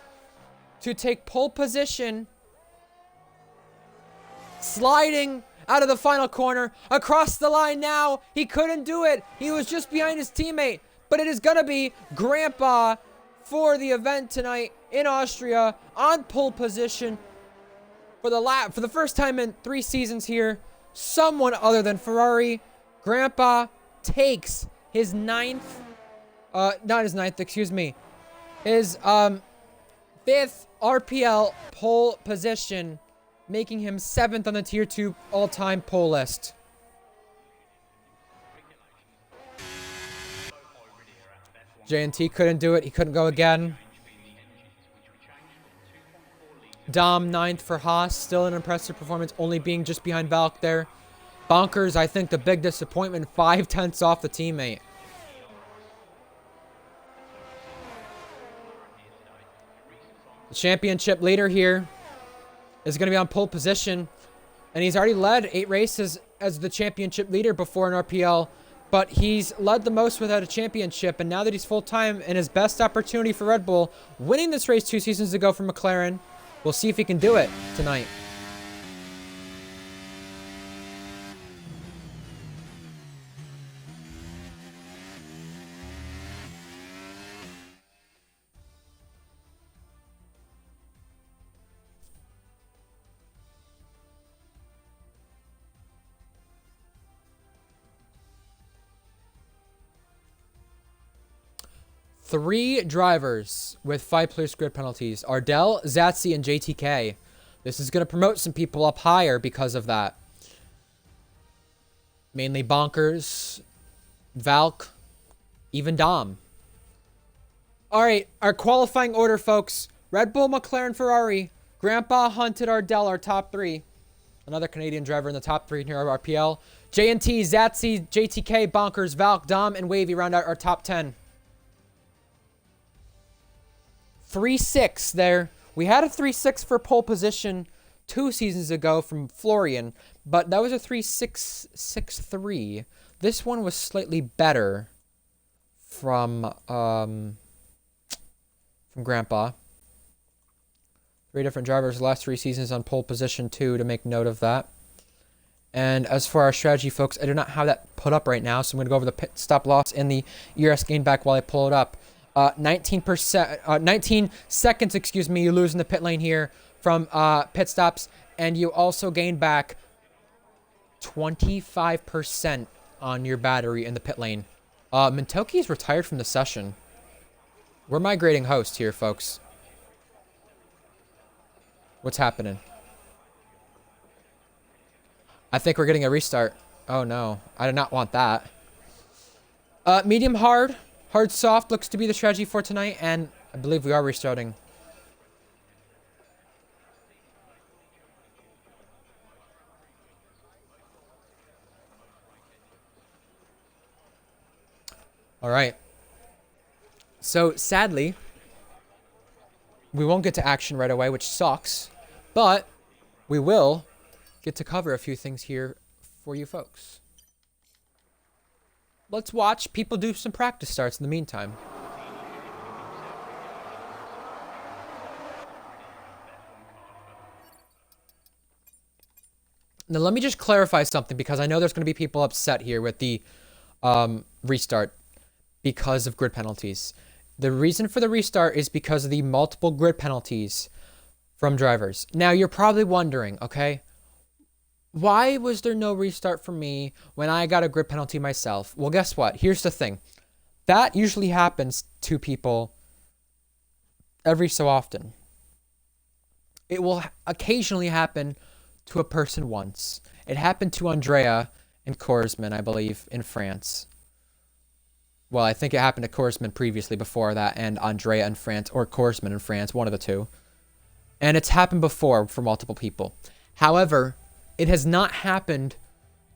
to take pole position? Sliding out of the final corner. Across the line now. He couldn't do it. He was just behind his teammate. But it is going to be Grandpa for the event tonight in Austria on pole position for the first time in 3 seasons here. Someone other than Ferrari. Grandpa takes his 9th, not his 9th, excuse me. His 5th RPL pole position, making him 7th on the Tier 2 all-time pole list. J&T couldn't do it. He couldn't go again. Dom 9th for Haas. Still an impressive performance, only being just behind Valk there. Bonkers, I think the big disappointment, 5/10 off the teammate. The championship leader here is going to be on pole position. And he's already led 8 races as the championship leader before in RPL. But he's led the most without a championship. And now that he's full-time in his best opportunity for Red Bull, winning this race 2 seasons ago for McLaren, we'll see if he can do it tonight. Three drivers with 5 grid penalties. Ardell, Zatsi, and JTK. This is going to promote some people up higher because of that. Mainly Bonkers, Valk, even Dom. Alright, our qualifying order, folks. Red Bull, McLaren, Ferrari. Grandpa, Hunted, Ardell, our top 3. Another Canadian driver in the top 3 here at RPL. JNT, Zatsi, JTK, Bonkers, Valk, Dom, and Wavy round out our top 10. 3-6 there. We had a 3-6 for pole position 2 seasons ago from Florian, but that was a 3-6-6-3. This one was slightly better from Grandpa. 3 different drivers the last 3 seasons on pole position 2 to make note of that. And as for our strategy, folks, I do not have that put up right now, so I'm going to go over the pit stop loss and the ERS gain back while I pull it up. 19 seconds, excuse me, you lose in the pit lane here from pit stops, and you also gain back 25% on your battery in the pit lane. Mintoki is retired from the session. We're migrating host here, folks. What's happening? I think we're getting a restart. Oh no, I did not want that. Medium hard. Hard soft looks to be the strategy for tonight, and I believe we are restarting. All right. So, sadly, we won't get to action right away, which sucks, but we will get to cover a few things here for you folks. Let's watch people do some practice starts in the meantime. Now, let me just clarify something, because I know there's going to be people upset here with the restart because of grid penalties. The reason for the restart is because of the multiple grid penalties from drivers. Now, you're probably wondering, okay, why was there no restart for me when I got a grid penalty myself? Well, guess what? Here's the thing. That usually happens to people every so often. It will occasionally happen to a person once. It happened to Andrea and Korsman, I believe, in France. Well, I think it happened to Korsman previously before that, and Andrea in France, or Korsman in France, one of the two. And it's happened before for multiple people. However, it has not happened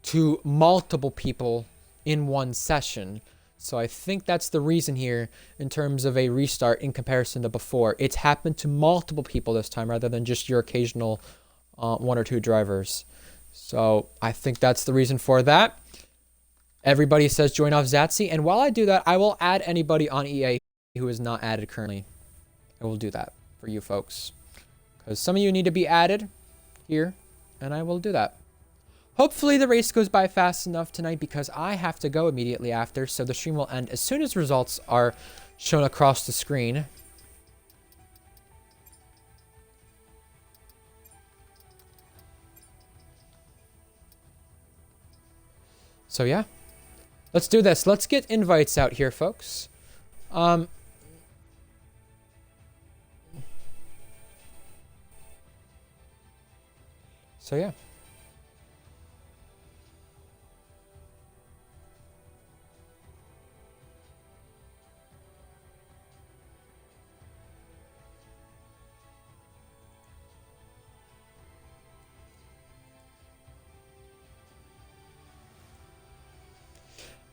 to multiple people in one session. So I think that's the reason here in terms of a restart in comparison to before. It's happened to multiple people this time rather than just your occasional 1 or 2 drivers. So I think that's the reason for that. Everybody says join off Zatsi. And while I do that, I will add anybody on EA who is not added currently. I will do that for you folks, because some of you need to be added here. And I will do that. Hopefully the race goes by fast enough tonight, because I have to go immediately after, so the stream will end as soon as results are shown across the screen. So yeah, let's do this. Let's get invites out here, folks. So yeah.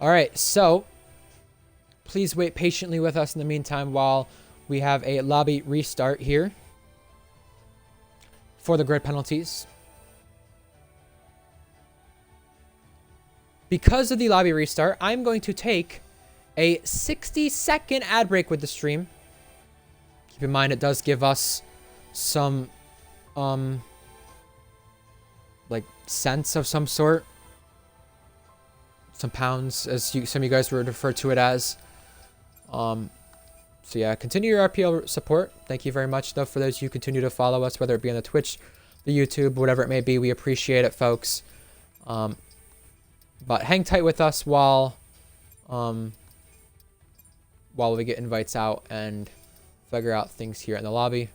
All right, so please wait patiently with us in the meantime while we have a lobby restart here for the grid penalties. Because of the lobby restart, I'm going to take a 60-second ad break with the stream. Keep in mind, it does give us some, like, cents of some sort. Some pounds, as some of you guys would refer to it as. So yeah, continue your RPL support. Thank you very much, though, for those who continue to follow us, whether it be on the Twitch, the YouTube, whatever it may be. We appreciate it, folks. But hang tight with us while we get invites out and figure out things here in the lobby.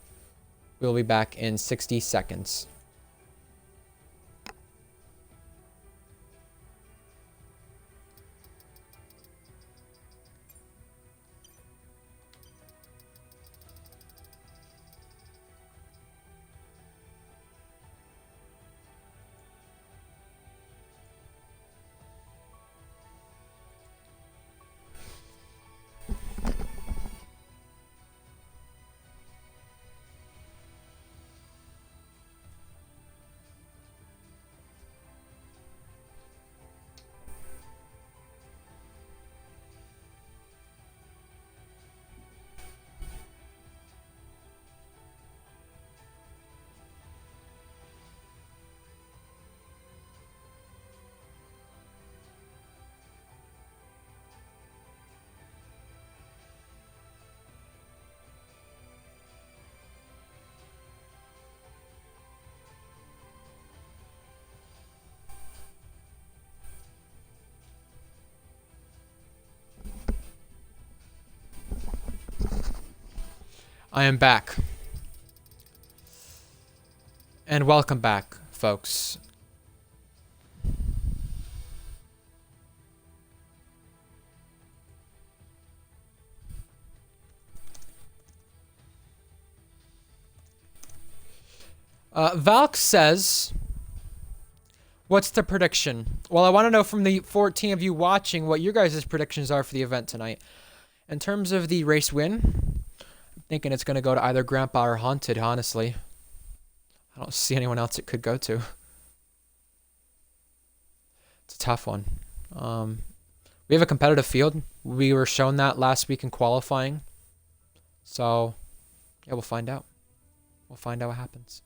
We'll be back in 60 seconds. I am back. And welcome back, folks. Valk says, what's the prediction? Well, I want to know from the 14 of you watching what your guys' predictions are for the event tonight. In terms of the race win, I'm thinking it's going to go to either Grandpa or Haunted, honestly. I don't see anyone else it could go to. It's a tough one. We have a competitive field. We were shown that last week in qualifying. So, yeah, we'll find out. We'll find out what happens.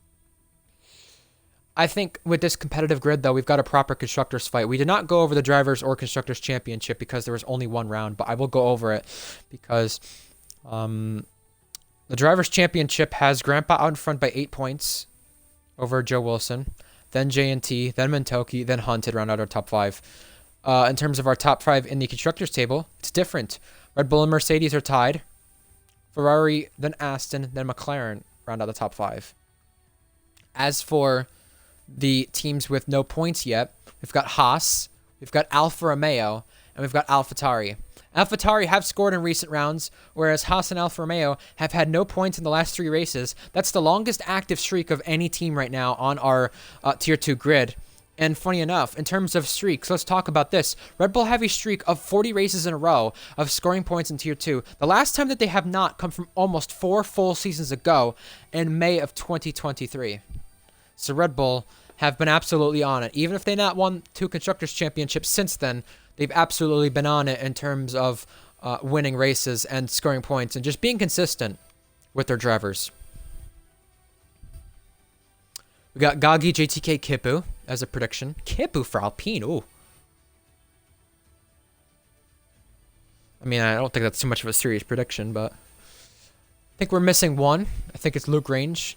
I think with this competitive grid, though, we've got a proper Constructors fight. We did not go over the Drivers or Constructors Championship because there was only one round, but I will go over it because the Drivers Championship has Grandpa out in front by 8 points over Joe Wilson, then J&T, then Mentoki, then Hunted round out our top 5. In terms of our top 5 in the Constructors table, it's different. Red Bull and Mercedes are tied. Ferrari, then Aston, then McLaren round out the top 5. As for the teams with no points yet, we've got Haas, we've got Alfa Romeo, and we've got AlphaTauri. AlphaTauri have scored in recent rounds, whereas Haas and Alfa Romeo have had no points in the last 3 races. That's the longest active streak of any team right now on our Tier 2 grid. And funny enough, in terms of streaks, let's talk about this. Red Bull have a streak of 40 races in a row of scoring points in Tier 2. The last time that they have not come from almost 4 full seasons ago in May of 2023. So Red Bull have been absolutely on it. Even if they not won 2 Constructors Championships since then, they've absolutely been on it in terms of winning races and scoring points and just being consistent with their drivers. We got Gagi, JTK, Kipu as a prediction. Kipu for Alpine, ooh. I mean, I don't think that's too much of a serious prediction, but I think we're missing one. I think it's Luke Range.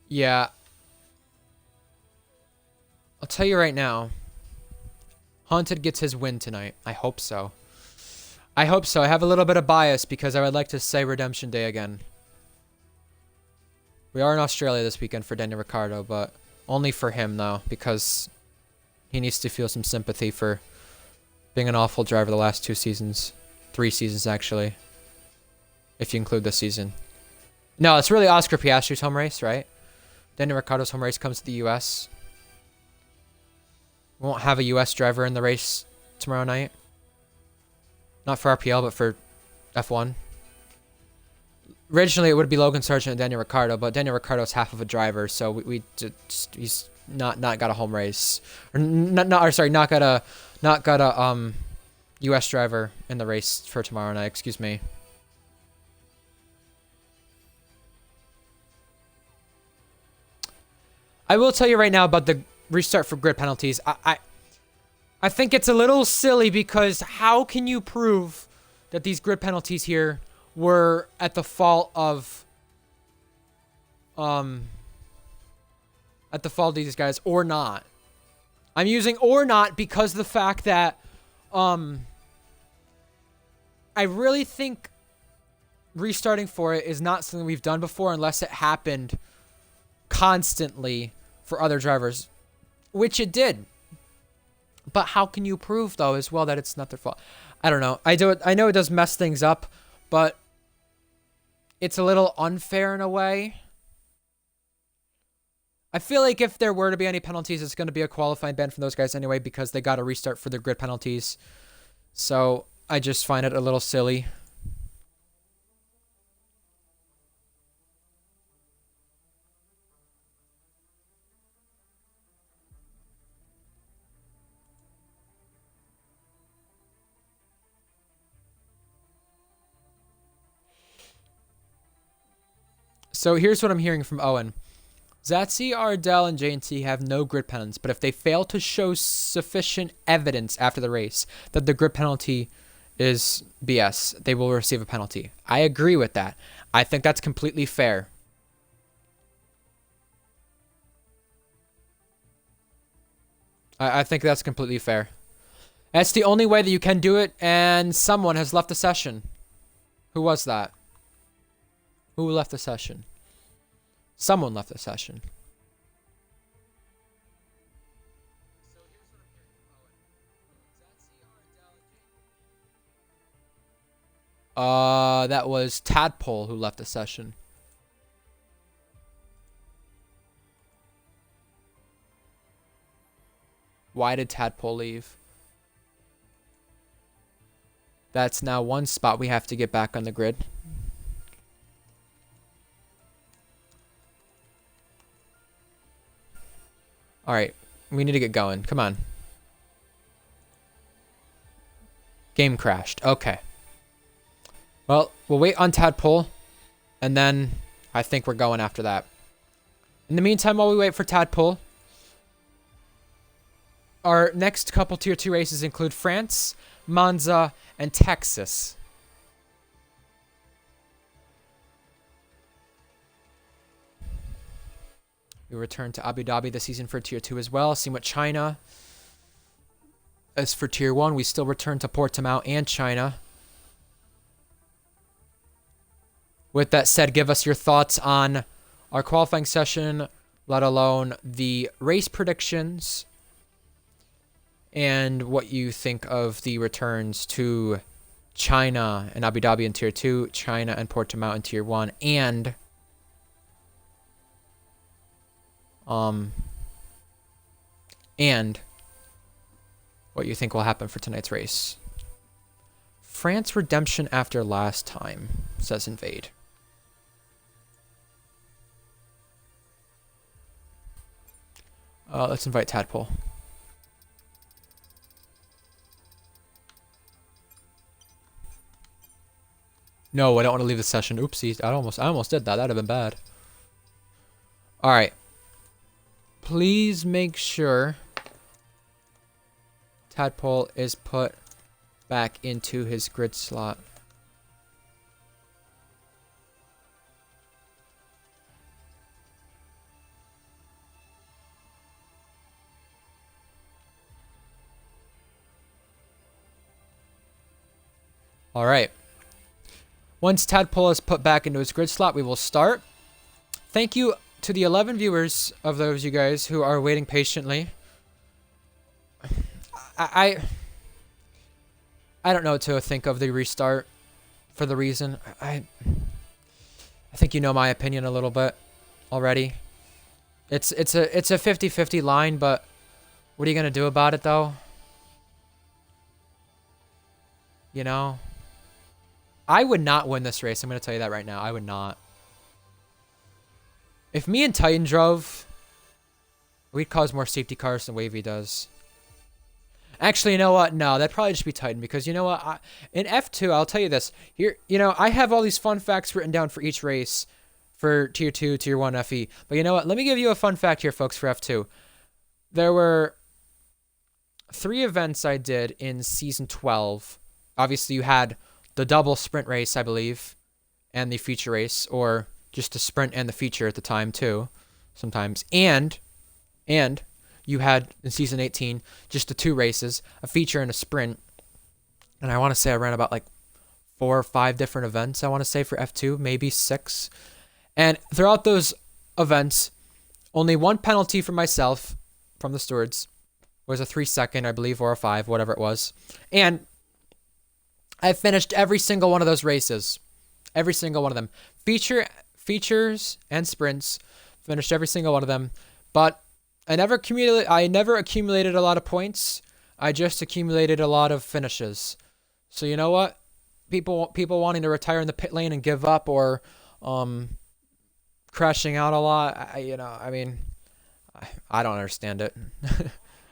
Yeah. I'll tell you right now. Haunted gets his win tonight. I hope so. I hope so. I have a little bit of bias because I would like to say Redemption Day again. We are in Australia this weekend for Daniel Ricciardo, but only for him, though, because he needs to feel some sympathy for being an awful driver the last 2 seasons. 3 seasons, actually. If you include this season. No, it's really Oscar Piastri's home race, right? Daniel Ricciardo's home race comes to the U.S. We won't have a U.S. driver in the race tomorrow night. Not for RPL, but for F1. Originally, it would be Logan Sargent and Daniel Ricciardo, but Daniel Ricciardo's half of a driver, so he's not got a home race, or not got a U.S. driver in the race for tomorrow night. Excuse me. I will tell you right now about the restart for grid penalties. I think it's a little silly because how can you prove that these grid penalties here were at the fault of these guys or not? I'm using or not because of the fact that I really think restarting for it is not something we've done before unless it happened constantly for other drivers, which it did. But how can you prove, though, as well, that it's not their fault? I don't know. I know it does mess things up, but it's a little unfair in a way. I feel like if there were to be any penalties, it's going to be a qualifying ban from those guys anyway because they got to restart for their grid penalties. So I just find it a little silly. So here's what I'm hearing from Eoin. Zatsy, Ardell, and J&T have no grid penalties, but if they fail to show sufficient evidence after the race that the grid penalty is BS, they will receive a penalty. I agree with that. I think that's completely fair. I think that's completely fair. That's the only way that you can do it, and someone has left the session. Who was that? Who left the session? Someone left the session. That was Tadpole who left the session. Why did Tadpole leave? That's now one spot we have to get back on the grid. Alright, we need to get going. Come on. Game crashed. Okay. Well, we'll wait on Tadpole, and then I think we're going after that. In the meantime, while we wait for Tadpole, our next couple Tier 2 races include France, Monza, and Texas. We return to Abu Dhabi this season for Tier 2 as well. Seeing what China. As for Tier 1, we still return to Portimao and China. With that said, give us your thoughts on our qualifying session, let alone the race predictions, and what you think of the returns to China and Abu Dhabi in Tier 2, China and Portimao in Tier 1, and what you think will happen for tonight's race. France redemption after last time, says Invade. Let's invite Tadpole. No, I don't want to leave the session. Oopsie, I almost did that. That'd have been bad. All right. Please make sure Tadpole is put back into his grid slot. All right. Once Tadpole is put back into his grid slot, we will start. Thank you to the 11 viewers of those you guys who are waiting patiently. I don't know what to think of the restart for the reason. I think you know my opinion a little bit already. It's a 50-50 line, but what are you gonna do about it though? You know? I would not win this race. I'm gonna tell you that right now. I would not. If me and Titan drove, we'd cause more safety cars than Wavy does. Actually, you know what? No, that'd probably just be Titan because you know what? In F2, I'll tell you this. Here, you know, I have all these fun facts written down for each race for Tier 2, Tier 1 FE. But you know what? Let me give you a fun fact here, folks, for F2. There were 3 events I did in Season 12. Obviously, you had the double sprint race, I believe, and the feature race, or just the sprint and the feature at the time, too, sometimes. And you had, in Season 18, just the 2 races, a feature and a sprint. And I want to say I ran about, like, 4 or 5 different events, I want to say, for F2, maybe 6. And throughout those events, only 1 penalty for myself from the stewards was a 3-second, I believe, or a 5, whatever it was. And I finished every single one of those races. Every single one of them. Features and sprints, finished every single one of them. But I never accumulated a lot of points. I just accumulated a lot of finishes. So you know what? People wanting to retire in the pit lane and give up or crashing out a lot. I don't understand it.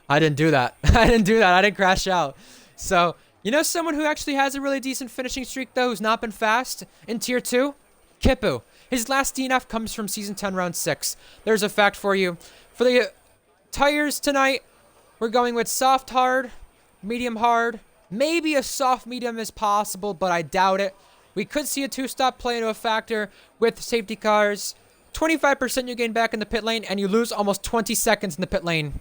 I didn't do that. I didn't crash out. So, you know someone who actually has a really decent finishing streak though, who's not been fast in Tier 2? Kippu. His last DNF comes from Season 10, Round 6. There's a fact for you. For the tires tonight, we're going with soft hard, medium hard. Maybe a soft medium is possible, but I doubt it. We could see a 2-stop play into a factor with safety cars. 25% you gain back in the pit lane, and you lose almost 20 seconds in the pit lane.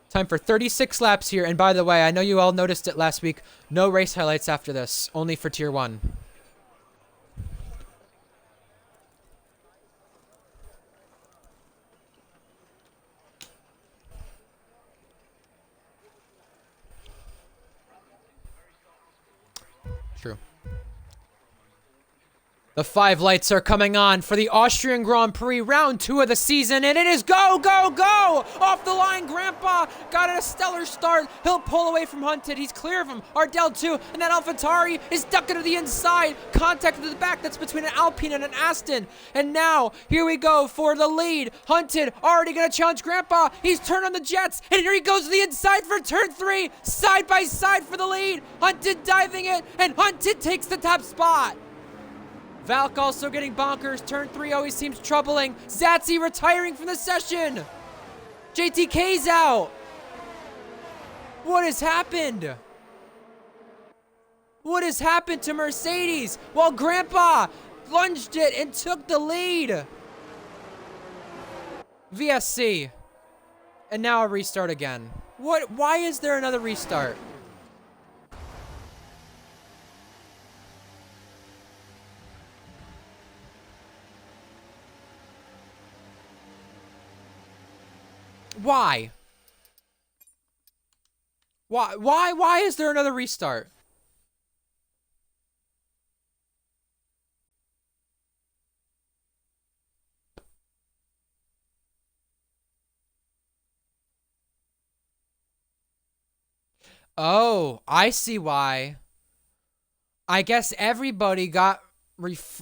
Time for 36 laps here, and by the way, I know you all noticed it last week. No race highlights after this, only for Tier 1. True. The 5 lights are coming on for the Austrian Grand Prix, round 2 of the season, and it is go, go, go! Off the line, Grandpa got a stellar start. He'll pull away from Hunted. He's clear of him. Ardell too, and that AlphaTauri is ducking to the inside. Contact to the back, that's between an Alpine and an Aston. And now, here we go for the lead. Hunted already gonna challenge Grandpa. He's turned on the jets, and here he goes to the inside for turn 3. Side by side for the lead. Hunted diving it, and Hunted takes the top spot. Valk also getting bonkers. Turn 3 always seems troubling. Zatsy retiring from the session. JTK's out. What has happened? What has happened to Mercedes? Well, Grandpa lunged it and took the lead. VSC. And now a restart again. What? Why is there another restart? Why? Why is there another restart? Oh, I see why. I guess everybody got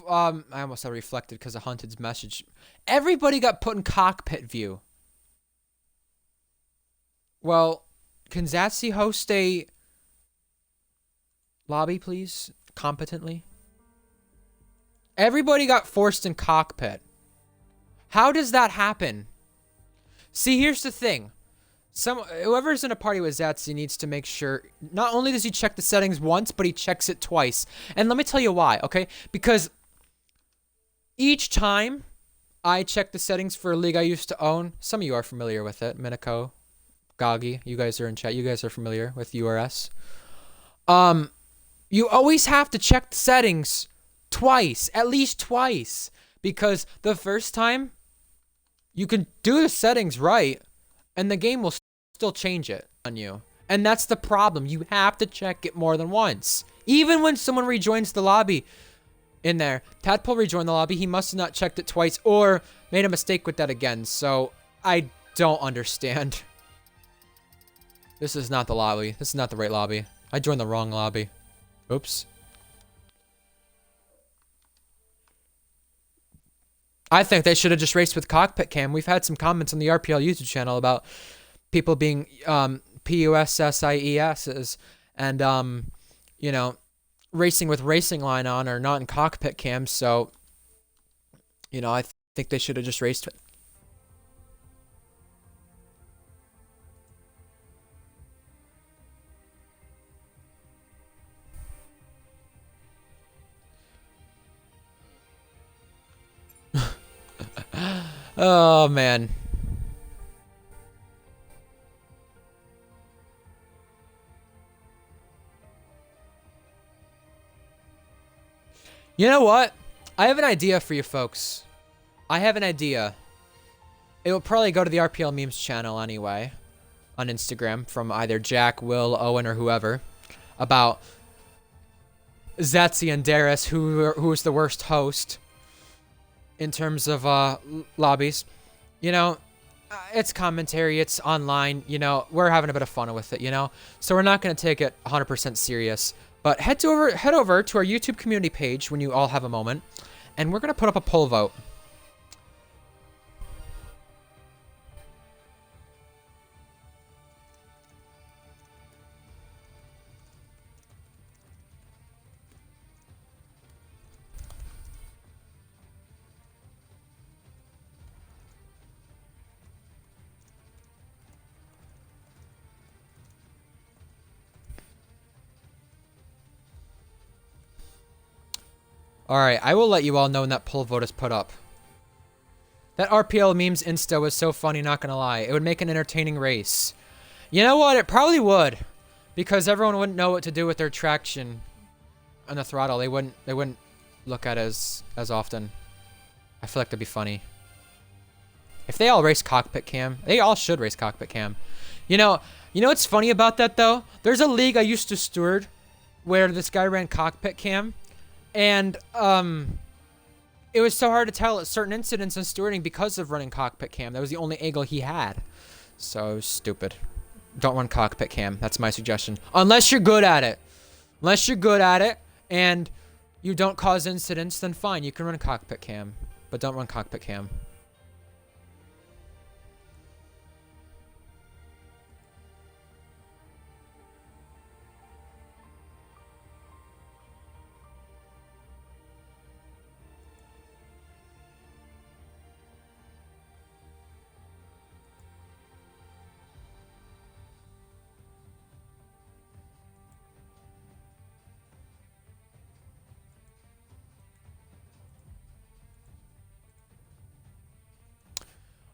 I almost said reflected because of Hunted's message. Everybody got put in cockpit view. Well, can Zatsy host a lobby, please? Competently? Everybody got forced in cockpit. How does that happen? See, here's the thing. Whoever's in a party with Zatsy needs to make sure, not only does he check the settings once, but he checks it twice. And let me tell you why, okay? Because each time I check the settings for a league I used to own, some of you are familiar with it, Minico, Goggy, you guys are in chat. You guys are familiar with URS. You always have to check the settings twice, at least twice, because the first time you can do the settings right and the game will still change it on you. And that's the problem. You have to check it more than once. Even when someone rejoins the lobby in there, Tadpole rejoined the lobby, he must have not checked it twice or made a mistake with that again. So I don't understand. This is not the lobby. This is not the right lobby. I joined the wrong lobby. Oops. I think they should have just raced with cockpit cam. We've had some comments on the RPL YouTube channel about people being PUSSIESs and, you know, racing with racing line on or not in cockpit cam. So, you know, I think they should have just raced. Oh, man. You know what? I have an idea for you folks. I have an idea. It will probably go to the RPL memes channel anyway. On Instagram from either Jack, Will, Owen, or whoever. About Zetzi and Darius, who is the worst host in terms of lobbies. You know, it's commentary, it's online, you know, we're having a bit of fun with it, you know? So we're not going to take it 100% serious. But head over to our YouTube community page when you all have a moment, and we're going to put up a poll vote. Alright, I will let you all know when that poll vote is put up. That RPL memes Insta was so funny, not gonna lie. It would make an entertaining race. You know what? It probably would. Because everyone wouldn't know what to do with their traction on the throttle. They wouldn't look at it as often. I feel like that'd be funny. If they all race cockpit cam, they all should race cockpit cam. You know what's funny about that though? There's a league I used to steward where this guy ran cockpit cam. And, it was so hard to tell at certain incidents in stewarding because of running cockpit cam. That was the only angle he had. So stupid. Don't run cockpit cam. That's my suggestion. Unless you're good at it. Unless you're good at it and you don't cause incidents, then fine. You can run cockpit cam. But don't run cockpit cam.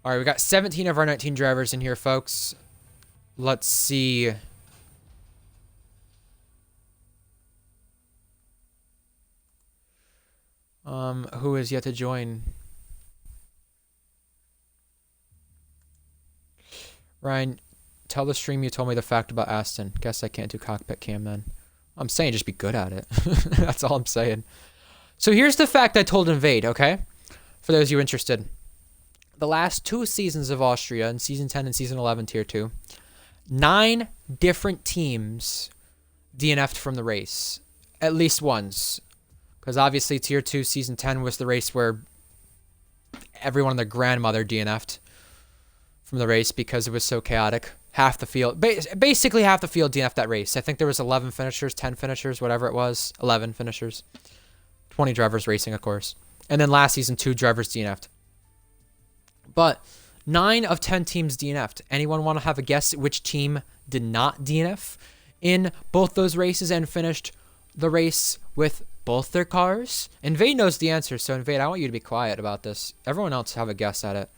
All right, we got 17 of our 19 drivers in here, folks. Let's see. Who is yet to join? Ryan, tell the stream you told me the fact about Aston. Guess I can't do cockpit cam then. I'm saying just be good at it. That's all I'm saying. So here's the fact I told Invade, okay? For those of you interested. The last 2 seasons of Austria, in Season 10 and Season 11 Tier 2, 9 different teams DNF'd from the race. At least once. Because obviously Tier 2 Season 10 was the race where everyone and their grandmother DNF'd from the race because it was so chaotic. Half the field, basically half the field DNF'd that race. I think there was 11 finishers, 10 finishers, whatever it was. 11 finishers. 20 drivers racing, of course. And then last season, 2 drivers DNF'd. But 9 of 10 teams DNF'd. Anyone want to have a guess at which team did not DNF in both those races and finished the race with both their cars? Invade knows the answer, so Invade, I want you to be quiet about this. Everyone else have a guess at it.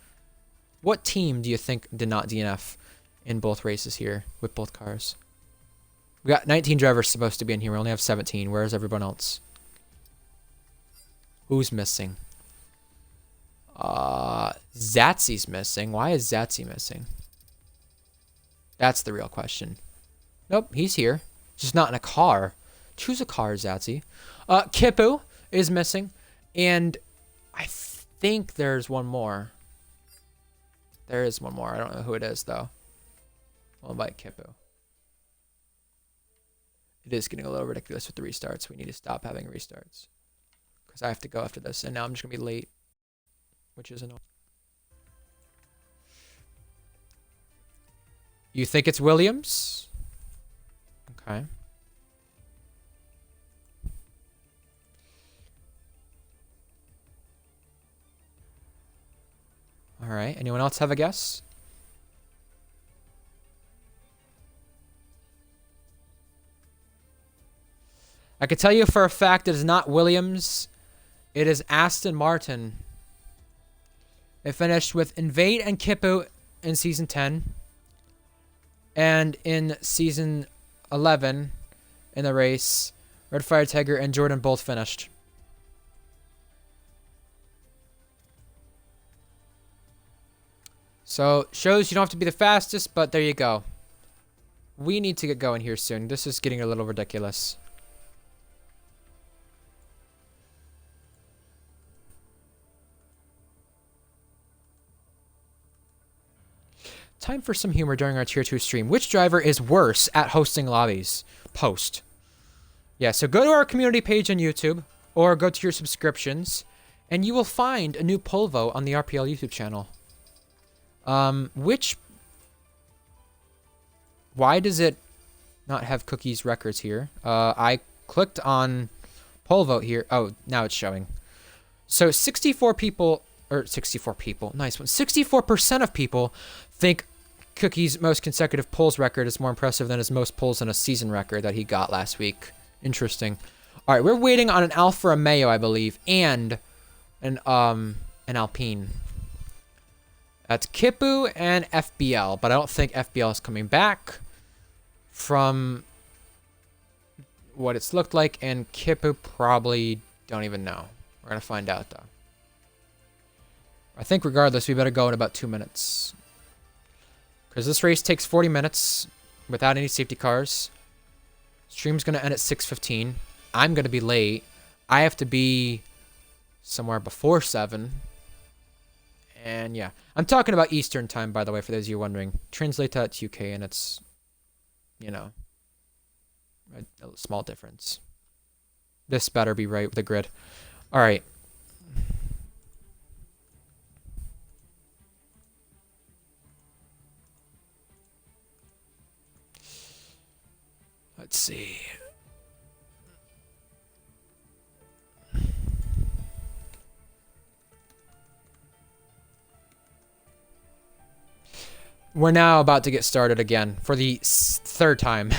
What team do you think did not DNF in both races here with both cars. We got 19 drivers supposed to be in here. We only have 17. Where's everyone else? Who's missing? Zatsy's missing. Why is Zatsy missing? That's the real question. Nope, he's here. Just not in a car. Choose a car, Zatsy. Kipu is missing. And I think there's one more. There is one more. I don't know who it is, though. We'll invite Kipu. It is getting a little ridiculous with the restarts. We need to stop having restarts. Because I have to go after this. And now I'm just going to be late. Which is annoying. You think it's Williams? Okay. All right. Anyone else have a guess? I can tell you for a fact it is not Williams. It is Aston Martin. It finished with Invade and Kipu in Season 10. And in Season 11, in the race, Red Fire Tiger and Jordan both finished. So, shows you don't have to be the fastest, but there you go. We need to get going here soon. This is getting a little ridiculous. Time for some humor during our Tier 2 stream. Which driver is worse at hosting lobbies? Post. Yeah, so go to our community page on YouTube, or go to your subscriptions, and you will find a new poll vote on the RPL YouTube channel. Why does it not have Cookie's records here? I clicked on poll vote here. Oh, now it's showing. So 64 people, or 64 people, nice one. 64% of people think Cookie's most consecutive polls record is more impressive than his most polls in a season record that he got last week. Interesting. All right, we're waiting on an Alfa Romeo, I believe, and an Alpine. That's Kipu and FBL, but I don't think FBL is coming back from what it's looked like, and Kipu probably don't even know. We're going to find out, though. I think regardless, we better go in about 2 minutes. Because this race takes 40 minutes without any safety cars. Stream's going to end at 6:15. I'm going to be late. I have to be somewhere before 7. And yeah, I'm talking about Eastern time, by the way, for those of you wondering. Translate that to UK, and it's, you know, a small difference. This better be right with the grid. All right. Let's see. We're now about to get started again for the third time.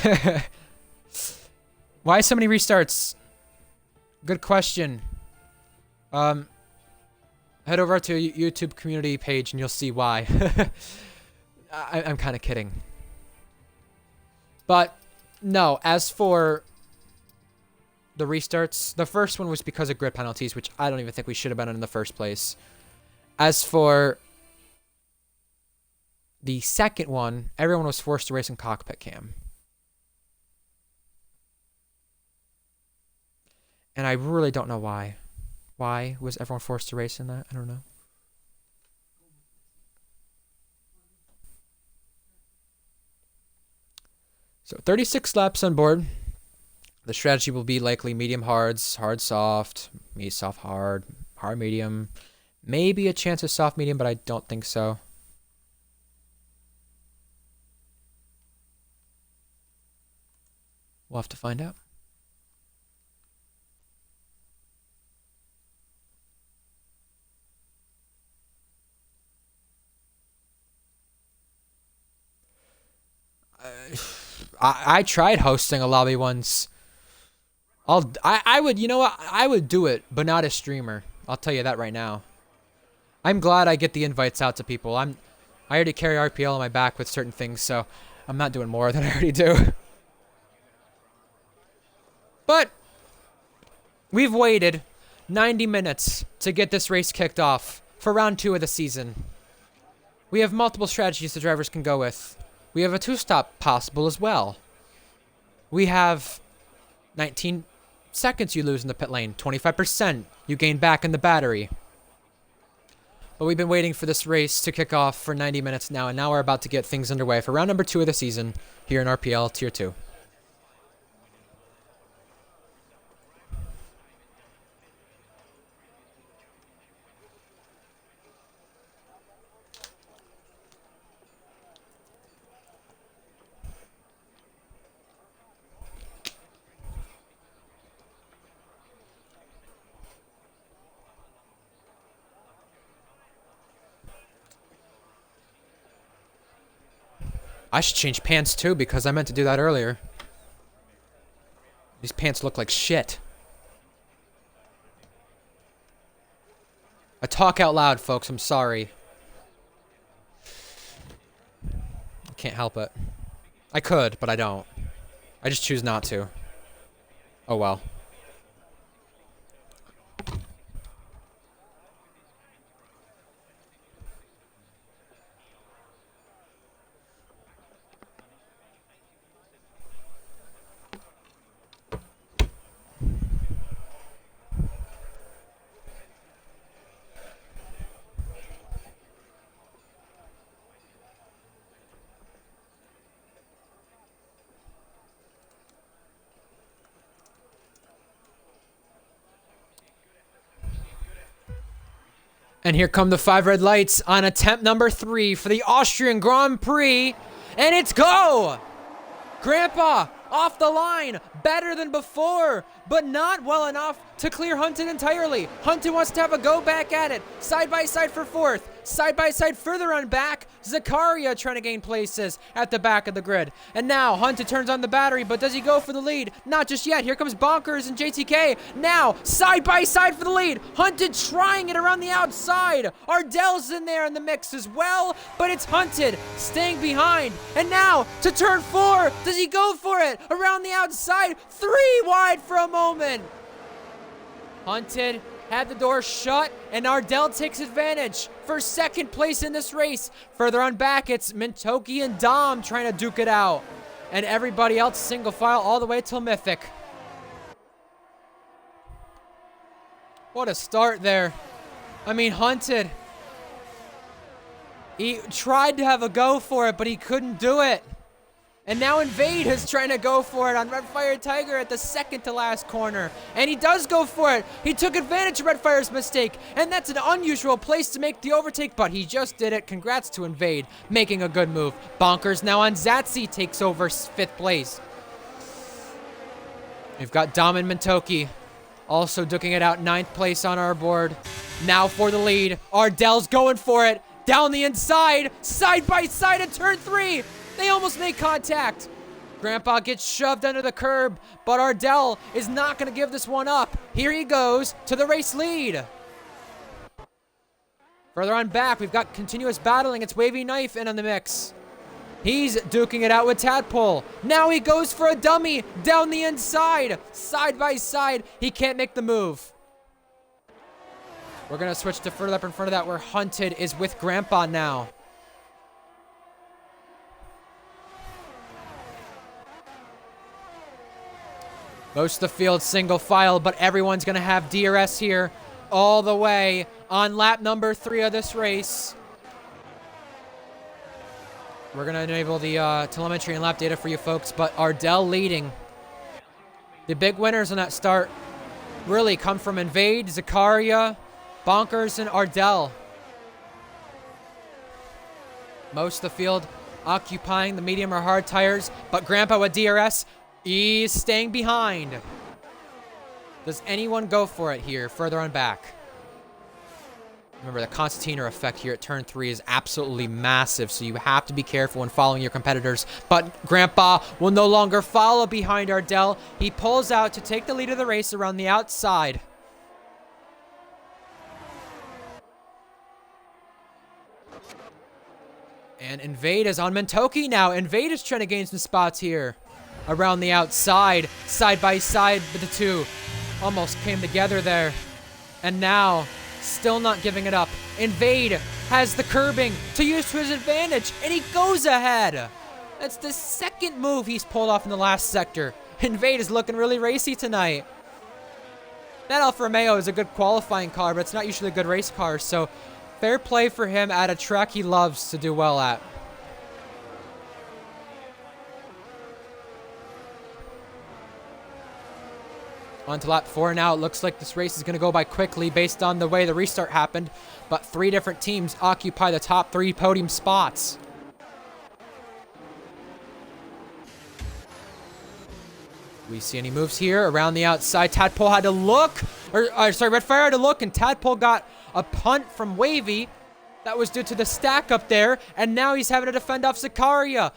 Why so many restarts? Good question. Head over to YouTube community page and you'll see why. I'm kind of kidding. But no, as for the restarts, the first one was because of grid penalties, which I don't even think we should have been in the first place. As for the second one, everyone was forced to race in cockpit cam. And I really don't know why. Why was everyone forced to race in that? I don't know. So 36 laps on board. The strategy will be likely medium hards, hard soft, me soft hard, hard medium. Maybe a chance of soft medium, but I don't think so. We'll have to find out. I tried hosting a lobby once. I would, you know what? I would do it, but not as streamer. I'll tell you that right now. I'm glad I get the invites out to people. I already carry RPL on my back with certain things, so I'm not doing more than I already do. But we've waited 90 minutes to get this race kicked off for round 2 of the season. We have multiple strategies the drivers can go with. We have a 2-stop possible as well. We have 19 seconds you lose in the pit lane, 25% you gain back in the battery. But we've been waiting for this race to kick off for 90 minutes now, and now we're about to get things underway for round number 2 of the season here in RPL Tier 2. I should change pants too, because I meant to do that earlier. These pants look like shit. I talk out loud, folks. I'm sorry. I can't help it. I could, but I don't. I just choose not to. Oh well. And here come the 5 red lights on attempt number 3 for the Austrian Grand Prix. And it's go! Grandpa off the line, better than before, but not well enough to clear Hunted entirely. Hunted wants to have a go back at it. Side by side for 4th. Side by side further on back. Zakaria trying to gain places at the back of the grid. And now Hunted turns on the battery, but does he go for the lead? Not just yet. Here comes Bonkers and JTK. Now side by side for the lead. Hunted trying it around the outside. Ardell's in there in the mix as well, but it's Hunted staying behind. And now to turn 4. Does he go for it? Around the outside. 3 wide for a moment. Hunted had the door shut, and Ardell takes advantage for 2nd place in this race. Further on back, it's Mintoki and Dom trying to duke it out. And everybody else single file all the way till Mythic. What a start there. I mean, Hunted. He tried to have a go for it, but he couldn't do it. And now Invade is trying to go for it on Redfire Tiger at the 2nd to last corner. And he does go for it. He took advantage of Redfire's mistake. And that's an unusual place to make the overtake, but he just did it. Congrats to Invade, making a good move. Bonkers now on Zatsi takes over 5th place. We've got Dom and Mintoki also duking it out, 9th place on our board. Now for the lead. Ardell's going for it. Down the inside, side by side at turn 3. They almost make contact. Grandpa gets shoved under the curb, but Ardell is not going to give this one up. Here he goes to the race lead. Further on back, we've got continuous battling. It's Wavy Knife in on the mix. He's duking it out with Tadpole. Now he goes for a dummy down the inside. Side by side, he can't make the move. We're going to switch to further up in front of that where Hunted is with Grandpa now. Most of the field single file, but everyone's going to have DRS here all the way on lap number 3 of this race. We're going to enable the telemetry and lap data for you folks, but Ardell leading. The big winners on that start really come from Invade, Zakaria, Bonkers, and Ardell. Most of the field occupying the medium or hard tires, but Grandpa with DRS, he's staying behind. Does anyone go for it here further on back? Remember, the Constantiner effect here at turn 3 is absolutely massive, so you have to be careful when following your competitors. But Grandpa will no longer follow behind Ardell. He pulls out to take the lead of the race around the outside. And Invade is on Mentoki now. Invade is trying to gain some spots here. Around the outside, side by side with the two. Almost came together there. And now, still not giving it up. Invade has the curbing to use to his advantage, and he goes ahead. That's the second move he's pulled off in the last sector. Invade is looking really racy tonight. That Alfa Romeo is a good qualifying car, but it's not usually a good race car, so fair play for him at a track he loves to do well at. On to lap 4 now. It looks like this race is going to go by quickly based on the way the restart happened, but 3 different teams occupy the top 3 podium spots. We see any moves here around the outside. Tadpole had to look, Redfire had to look, and Tadpole got a punt from Wavy. That was due to the stack up there, and now he's having to defend off Zakaria.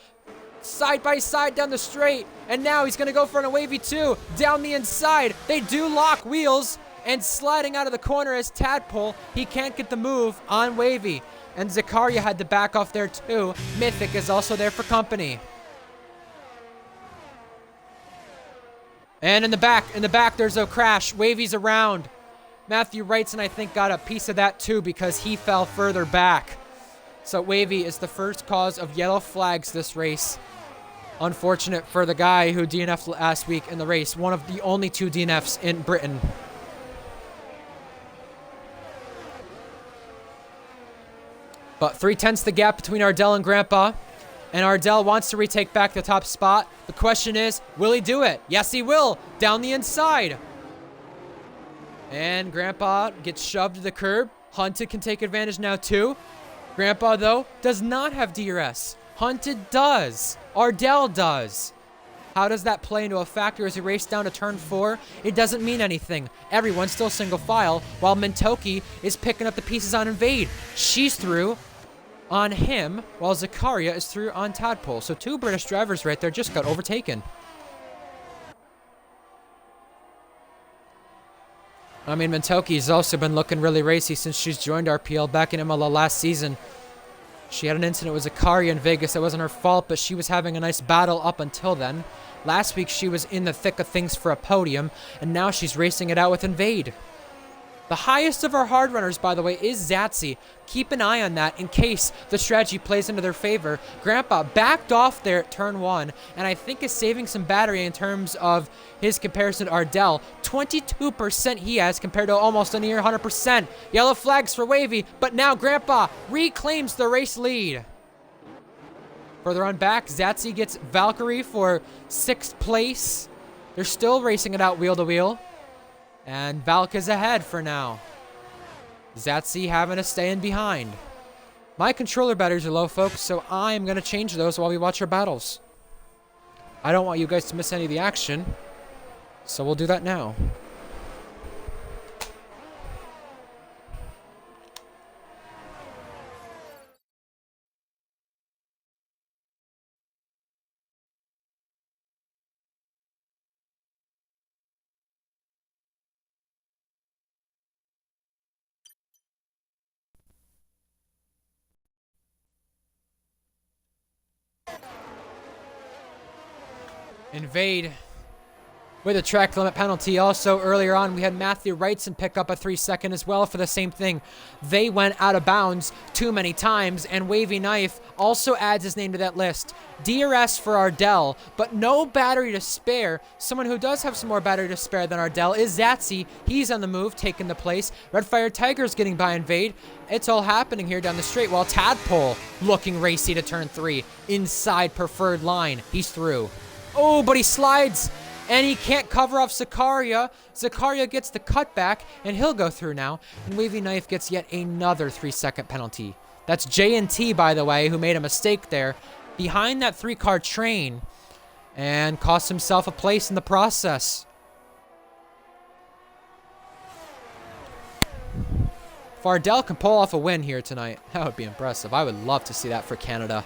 Side by side down the straight, and now he's gonna go for a Wavy too. Down the inside, they do lock wheels, and sliding out of the corner is Tadpole. He can't get the move on Wavy, and Zakaria had to back off there too. Mythic is also there for company. And in the back, there's a crash. Wavy's around. Matthew Wrightson, I think, got a piece of that too because he fell further back. So Wavy is the first cause of yellow flags this race. Unfortunate for the guy who DNF'd last week in the race. One of the only 2 DNFs in Britain. But 3/10 the gap between Ardell and Grandpa. And Ardell wants to retake back the top spot. The question is, will he do it? Yes, he will. Down the inside. And Grandpa gets shoved to the curb. Hunted can take advantage now too. Grandpa, though, does not have DRS. Hunted does. Ardell does. How does that play into a factor as he races down to turn 4? It doesn't mean anything. Everyone's still single file, while Mentoki is picking up the pieces on Invade. She's through on him, while Zakaria is through on Tadpole. So 2 British drivers right there just got overtaken. I mean, Mentoki's also been looking really racy since she's joined RPL back in Imola last season. She had an incident with Zakaria in Vegas that wasn't her fault, but she was having a nice battle up until then. Last week, she was in the thick of things for a podium, and now she's racing it out with Invade. The highest of our hard runners, by the way, is Zatsi. Keep an eye on that in case the strategy plays into their favor. Grandpa backed off there at turn 1, and I think is saving some battery in terms of his comparison to Ardell. 22% he has compared to almost a near 100%. Yellow flags for Wavy, but now Grandpa reclaims the race lead. Further on back, Zatsi gets Valkyrie for 6th place. They're still racing it out wheel to wheel. And Valk is ahead for now. Zatsi having to stay in behind. My controller batteries are low, folks, so I'm going to change those while we watch our battles. I don't want you guys to miss any of the action, so we'll do that now. Invade with a track limit penalty. Also, earlier on, we had Matthew Wrightson pick up a 3-second as well for the same thing. They went out of bounds too many times, and Wavy Knife also adds his name to that list. DRS for Ardell, but no battery to spare. Someone who does have some more battery to spare than Ardell is Zatsi. He's on the move, taking the place. Redfire Tiger's getting by Invade. It's all happening here down the straight, while Tadpole looking racy to turn 3. Inside preferred line. He's through. Oh, but he slides, and he can't cover off Zakaria. Zakaria gets the cutback, and he'll go through now. And Wavy Knife gets yet another 3-second penalty. That's J&T, by the way, who made a mistake there behind that 3-car train and cost himself a place in the process. If Ardell can pull off a win here tonight, that would be impressive. I would love to see that for Canada.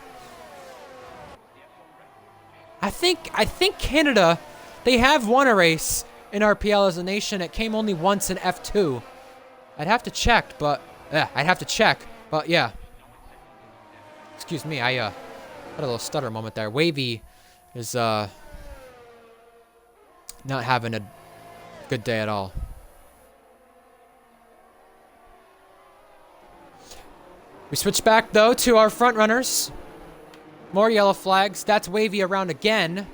I think Canada, they have won a race in RPL as a nation. It came only once in F2. I'd have to check, but yeah. Excuse me, I had a little stutter moment there. Wavy is not having a good day at all. We switch back, though, to our front runners. More yellow flags. That's Wavy around again.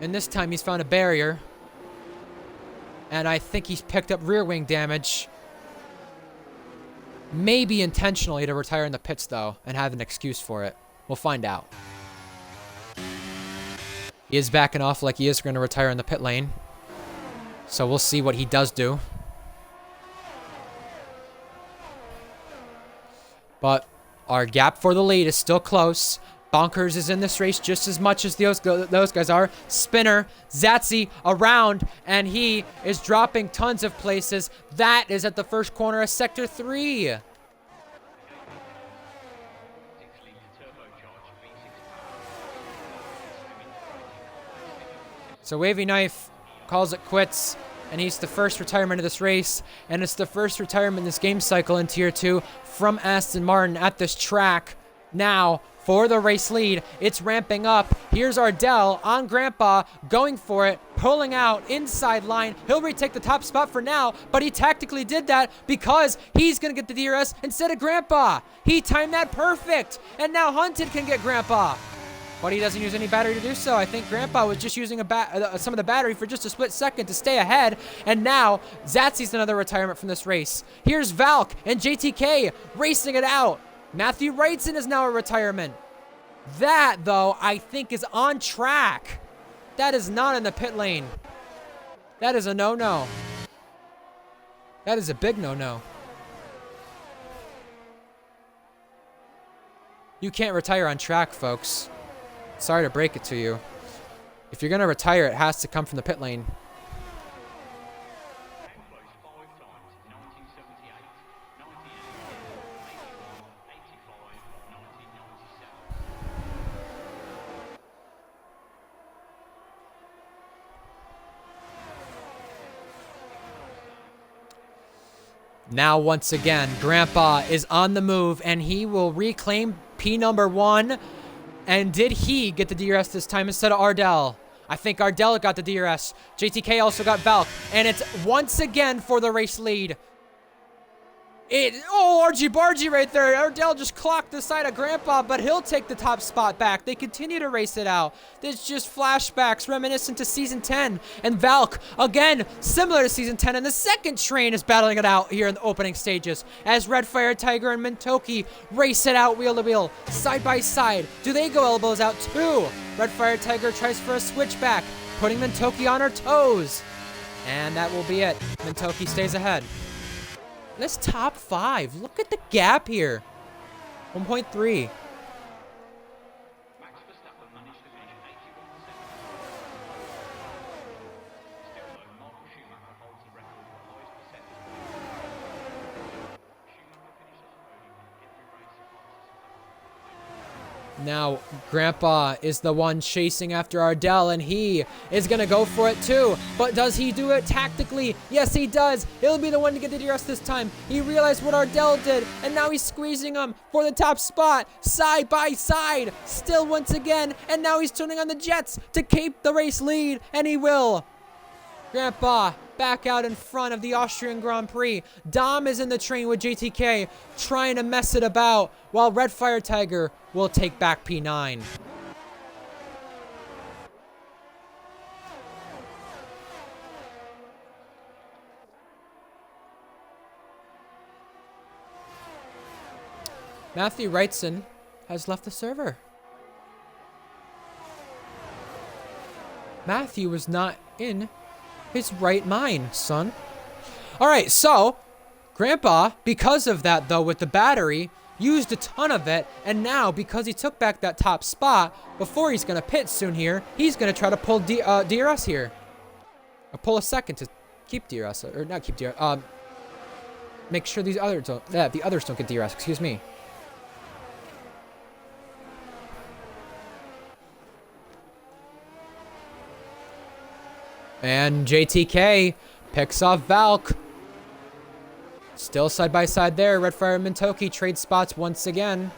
And this time he's found a barrier. And I think he's picked up rear wing damage. Maybe intentionally to retire in the pits, though, and have an excuse for it. We'll find out. He is backing off like he is going to retire in the pit lane. So we'll see what he does do. But our gap for the lead is still close. Bonkers is in this race just as much as those guys are. Spinner, Zatsy around, and he is dropping tons of places. That is at the first corner of Sector 3. So Wavy Knife calls it quits, and he's the first retirement of this race, and it's the first retirement in this game cycle in Tier 2 from Aston Martin at this track. Now, for the race lead, it's ramping up. Here's Ardell on Grandpa, going for it, pulling out, inside line. He'll retake the top spot for now, but he tactically did that because he's going to get the DRS instead of Grandpa. He timed that perfect, and now Hunted can get Grandpa. But he doesn't use any battery to do so. I think Grandpa was just using some of the battery for just a split second to stay ahead. And now, Zatsy's another retirement from this race. Here's Valk and JTK racing it out. Matthew Wrightson is now a retirement. That, though, I think is on track. That is not in the pit lane. That is a no-no. That is a big no-no. You can't retire on track, folks. Sorry to break it to you. If you're going to retire, it has to come from the pit lane. Now, once again, Grandpa is on the move, and he will reclaim P number 1. And did he get the DRS this time instead of Ardell? I think Ardell got the DRS. JTK also got Valk. And it's once again for the race lead. RG Bargy right there. Ardell just clocked the side of Grandpa, but he'll take the top spot back. They continue to race it out. There's just flashbacks reminiscent to Season 10. And Valk, again, similar to Season 10. And the second train is battling it out here in the opening stages as Redfire Tiger and Mintoki race it out wheel to wheel, side by side. Do they go elbows out too? Redfire Tiger tries for a switchback, putting Mintoki on her toes. And that will be it. Mintoki stays ahead. This top 5. Look at the gap here. 1.3. Now, Grandpa is the one chasing after Ardell, and he is going to go for it too. But does he do it tactically? Yes, he does. He'll be the one to get the DRS this time. He realized what Ardell did, and now he's squeezing him for the top spot, side by side, still once again. And now he's turning on the jets to keep the race lead, and he will. Grandpa back out in front of the Austrian Grand Prix. Dom is in the train with JTK, trying to mess it about, while Redfire Tiger will take back P9. Matthew Wrightson has left the server. Matthew was not in his right mind, son. All right, so Grandpa, because of that, though, with the battery, used a ton of it, and now, because he took back that top spot, before he's going to pit soon here, he's going to try to pull DRS here. Or pull a second to keep DRS, or not keep DRS, make sure these others don't, the others don't get DRS, excuse me. And JTK picks off Valk. Still side by side there. Redfire and Mintoki trade spots once again.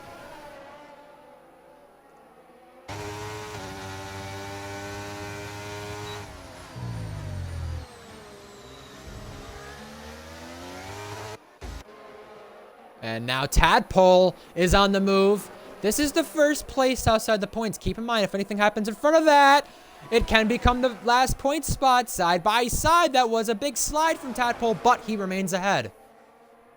And now Tadpole is on the move. This is the first place outside the points. Keep in mind, if anything happens in front of that, it can become the last point spot side by side. That was a big slide from Tadpole, but he remains ahead.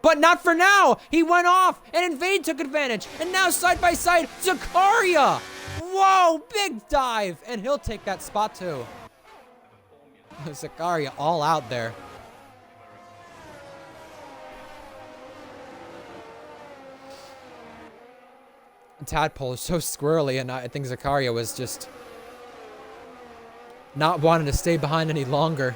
But not for now. He went off, and Invade took advantage. And now side by side, Zakaria. Whoa, big dive. And he'll take that spot too. Zakaria all out there. Tadpole is so squirrely, and I think Zakaria was just not wanting to stay behind any longer.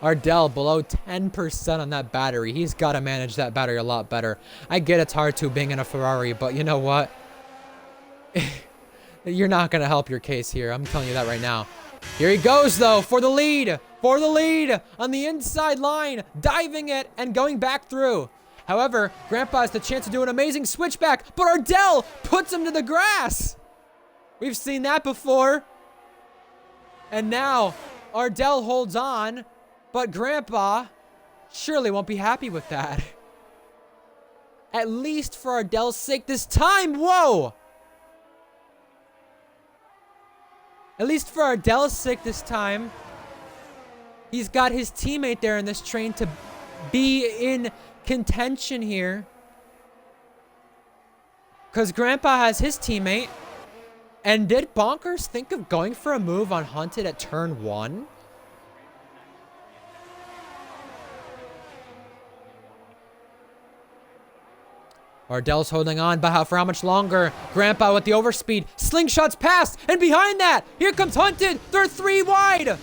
Ardell below 10% on that battery. He's got to manage that battery a lot better. I get it's hard to being in a Ferrari, but you know what? You're not going to help your case here. I'm telling you that right now. Here he goes, though, for the lead. For the lead on the inside line. Diving it and going back through. However, Grandpa has the chance to do an amazing switchback, but Ardell puts him to the grass. We've seen that before. And now Ardell holds on, but Grandpa surely won't be happy with that. At least for Ardell's sake this time. Whoa! At least for Ardell's sake this time, he's got his teammate there in this train to be in contention here. Because Grandpa has his teammate. And did Bonkers think of going for a move on Hunted at turn 1? Ardell's holding on, but for how much longer? Grandpa with the overspeed. Slingshots past, and behind that, here comes Hunted. They're 3 wide.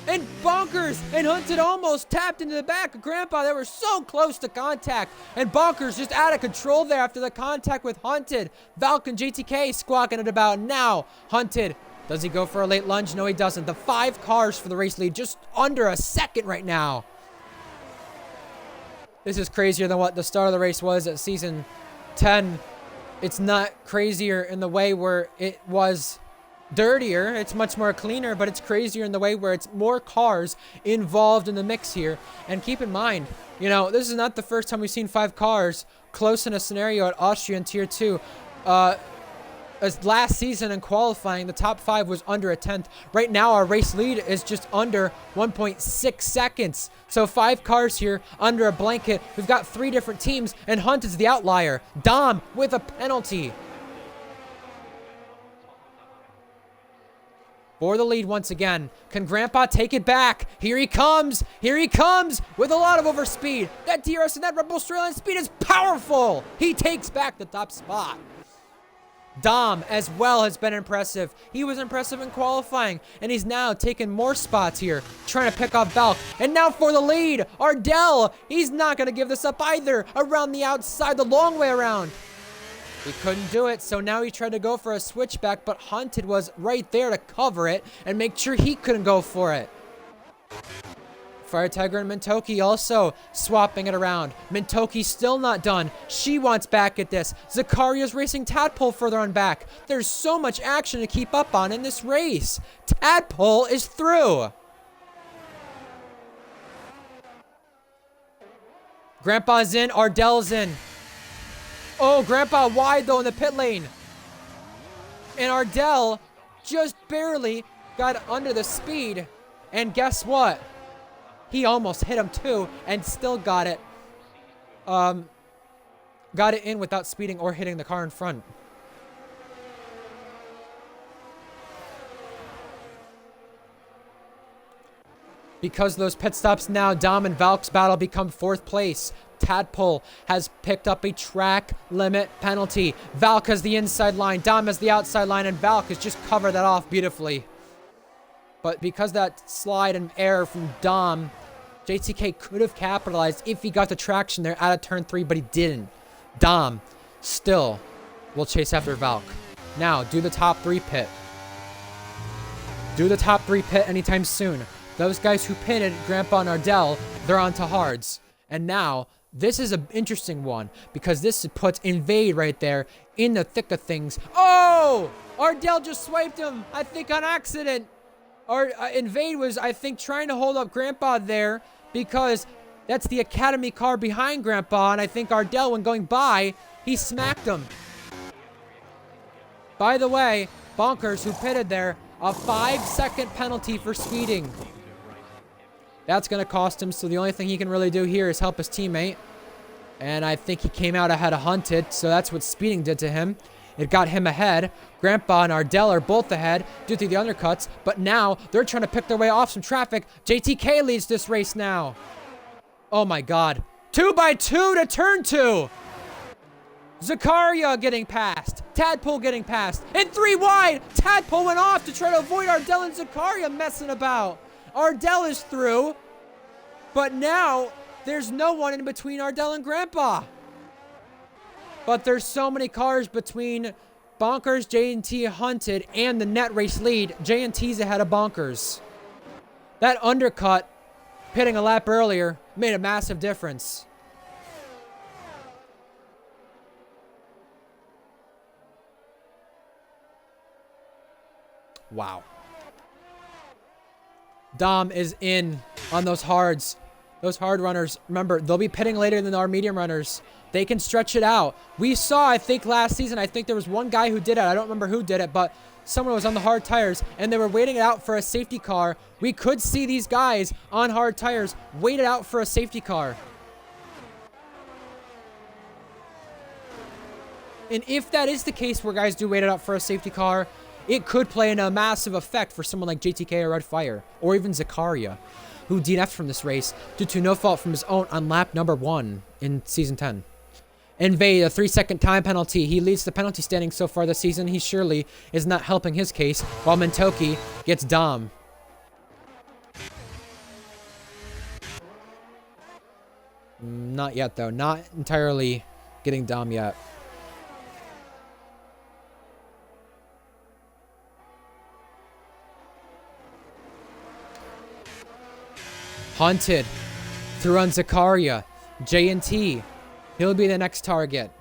And Bonkers and Hunted almost tapped into the back of Grandpa. They were so close to contact. And Bonkers just out of control there after the contact with Hunted. Valk and JTK squawking it about now. Hunted, does he go for a late lunge? No, he doesn't. The 5 cars for the race lead, just under a second right now. This is crazier than what the start of the race was at season 10. It's not crazier in the way where it was dirtier. It's much more cleaner, but it's crazier in the way where it's more cars involved in the mix here. And keep in mind, you know, this is not the first time we've seen 5 cars close in a scenario at Austria in Tier 2. As last season in qualifying, the top 5 was under a 10th. Right now, our race lead is just under 1.6 seconds. So 5 cars here under a blanket. We've got 3 different teams, and Hunt is the outlier. Dom with a penalty. For the lead once again. Can Grandpa take it back? Here he comes. Here he comes with a lot of overspeed. That DRS and that Red Bull Australian speed is powerful. He takes back the top spot. Dom as well has been impressive. He was impressive in qualifying, and he's now taking more spots here, trying to pick off Valk. And now for the lead, Ardell. He's not going to give this up either. Around the outside, the long way around. He couldn't do it, so now he tried to go for a switchback, but Hunted was right there to cover it and make sure he couldn't go for it. Fire Tiger and Mintoki also swapping it around. Mintoki still not done. She wants back at this. Zakaria's racing Tadpole further on back. There's so much action to keep up on in this race. Tadpole is through. Grandpa's in. Ardell's in. Oh, Grandpa wide though in the pit lane. And Ardell just barely got under the speed. And guess what? He almost hit him too and still got it. Got it in without speeding or hitting the car in front. Because of those pit stops now, Dom and Valk's battle become 4th place. Tadpole has picked up a track limit penalty. Valk has the inside line, Dom has the outside line, and Valk has just covered that off beautifully. But because that slide and error from Dom, JTK could have capitalized if he got the traction there out of turn 3, but he didn't. Dom still will chase after Valk. Now, do the top 3 pit. Do the top 3 pit anytime soon. Those guys who pitted Grandpa and Ardell, they're on to hards. And now, this is an interesting one because this puts Invade right there in the thick of things. Oh! Ardell just swiped him, I think on accident. Invade was, I think, trying to hold up Grandpa there because That's the Academy car behind Grandpa, and I think Ardell, when going by, he smacked him. By the way, Bonkers, who pitted there, a 5-second penalty for speeding. That's going to cost him, so the only thing he can really do here is help his teammate. And I think he came out ahead of Hunted, so that's what speeding did to him. It got him ahead. Grandpa and Ardell are both ahead due to the undercuts, but now they're trying to pick their way off some traffic. JTK leads this race now. Oh my God. 2x2 to turn 2. Zakaria getting passed. Tadpole getting passed. And 3 wide. Tadpole went off to try to avoid Ardell and Zakaria messing about. Ardell is through, but now there's no one in between Ardell and Grandpa. But there's so many cars between Bonkers, J&T, Hunted, and the net race lead. J&T's ahead of Bonkers. That undercut, pitting a lap earlier, made a massive difference. Wow. Dom is in on those hards. Those hard runners, remember, they'll be pitting later than our medium runners. They can stretch it out. We saw, I think, last season, I think there was one guy who did it. I don't remember who did it, but someone was on the hard tires, and they were waiting it out for a safety car. We could see these guys on hard tires wait it out for a safety car. And if that is the case where guys do wait it out for a safety car, it could play in a massive effect for someone like JTK or Red Fire, or even Zakaria, who DNF'd from this race due to no fault from his own on lap number 1 in Season 10. Invade, a 3-second time penalty. He leads the penalty standing so far this season. He surely is not helping his case, while Mentoki gets Dom. Not yet, though. Not entirely getting Dom yet. Hunted through on Zakaria. J&T. He'll be the next target.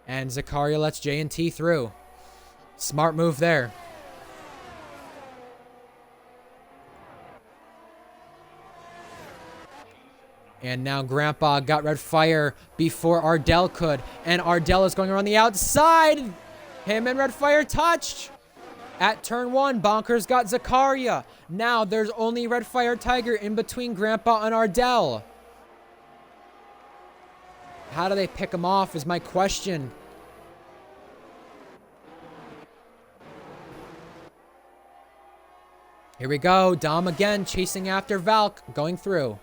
And Zakaria lets J&T through. Smart move there. And now Grandpa got Red Fire before Ardell could. And Ardell is going around the outside. Him and Red Fire touched. At turn 1, Bonkers got Zakaria. Now there's only Red Fire Tiger in between Grandpa and Ardell. How do they pick him off is my question. Here we go. Dom again chasing after Valk, going through.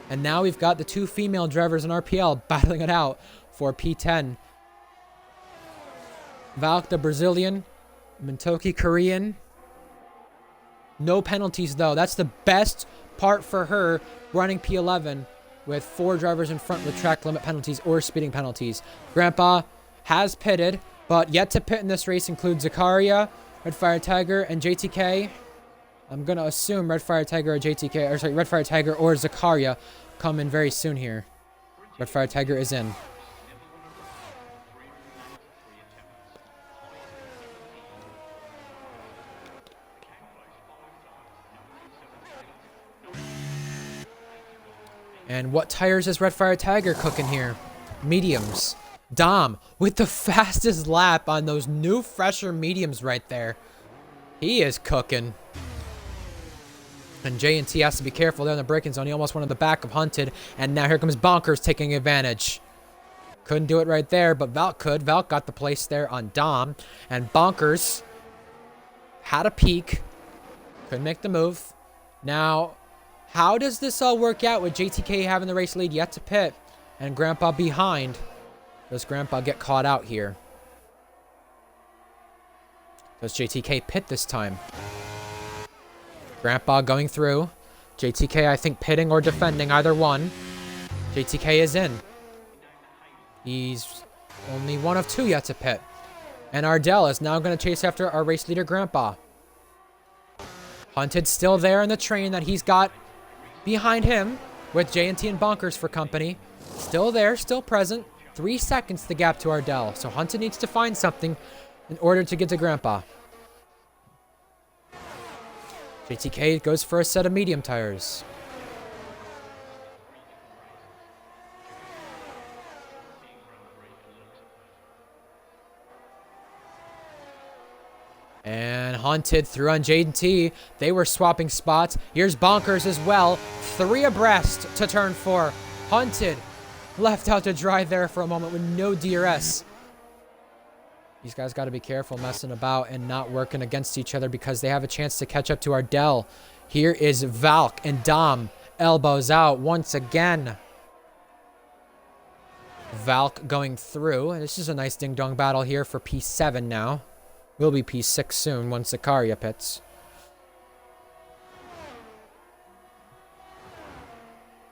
And now we've got the 2 female drivers in RPL battling it out for P10. Valk, the Brazilian. Mentoki, Korean. No penalties, though. That's the best part for her, running P11 with 4 drivers in front with track limit penalties or speeding penalties. Grandpa has pitted, but yet to pit in this race includes Zakaria, Red Fire Tiger, and JTK. I'm going to assume Red Fire Tiger or JTK, or sorry, Red Fire Tiger or Zakaria come in very soon here. Red Fire Tiger is in. And what tires is Red Fire Tiger cooking here? Mediums. Dom with the fastest lap on those new fresher mediums right there. He is cooking. And J&T has to be careful there in the braking zone. He almost went on the back of Hunted. And now here comes Bonkers taking advantage. Couldn't do it right there, but Valk could. Valk got the place there on Dom. And Bonkers had a peek. Couldn't make the move. Now, how does this all work out with JTK having the race lead yet to pit and Grandpa behind? Does Grandpa get caught out here? Does JTK pit this time? Grandpa going through. JTK, I think, pitting or defending, either one. JTK is in. He's only one of 2 yet to pit. And Ardell is now going to chase after our race leader, Grandpa. Hunted still there in the train that he's got behind him with J&T and Bonkers for company. Still there, still present. 3 seconds the gap to Ardell. So Hunted needs to find something in order to get to Grandpa. JTK goes for a set of medium tires. And Haunted through on JT. They were swapping spots. Here's Bonkers as well. 3 abreast to turn 4. Haunted left out to dry there for a moment with no DRS. These guys got to be careful messing about and not working against each other because they have a chance to catch up to Ardell. Here is Valk and Dom. Elbows out once again. Valk going through. And this is a nice ding-dong battle here for P7 now. Will be P6 soon once Zakaria pits.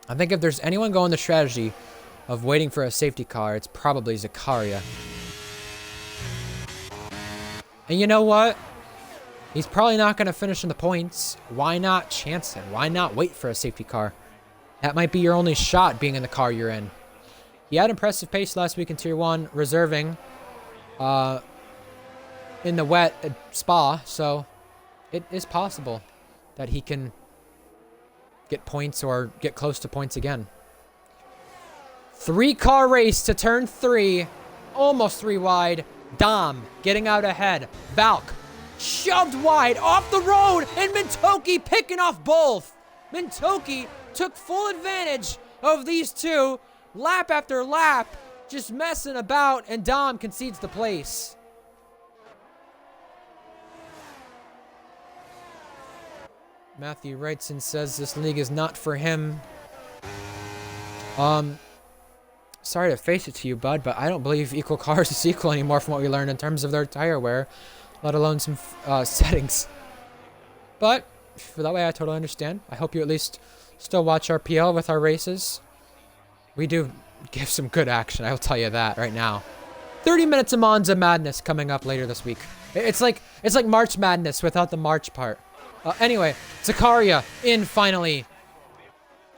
I think if there's anyone going the strategy of waiting for a safety car, it's probably Zakaria. And you know what? He's probably not going to finish in the points. Why not chance it? Why not wait for a safety car? That might be your only shot being in the car you're in. He had impressive pace last week in Tier 1, reserving in the wet at Spa, so it is possible that he can get points or get close to points again. 3-car race to turn 3, almost 3 wide. Dom getting out ahead. Valk shoved wide off the road, and Mintoki picking off both. Mintoki took full advantage of these two, lap after lap, just messing about, and Dom concedes the place. Matthew writes and says this league is not for him. Sorry to face it to you, bud, but I don't believe equal cars is equal anymore from what we learned in terms of their tire wear, let alone some settings. But for that way, I totally understand. I hope you at least still watch RPL with our races. We do give some good action, I will tell you that right now. 30 minutes of Monza Madness coming up later this week. It's like March Madness without the March part. Anyway, Zakaria in finally.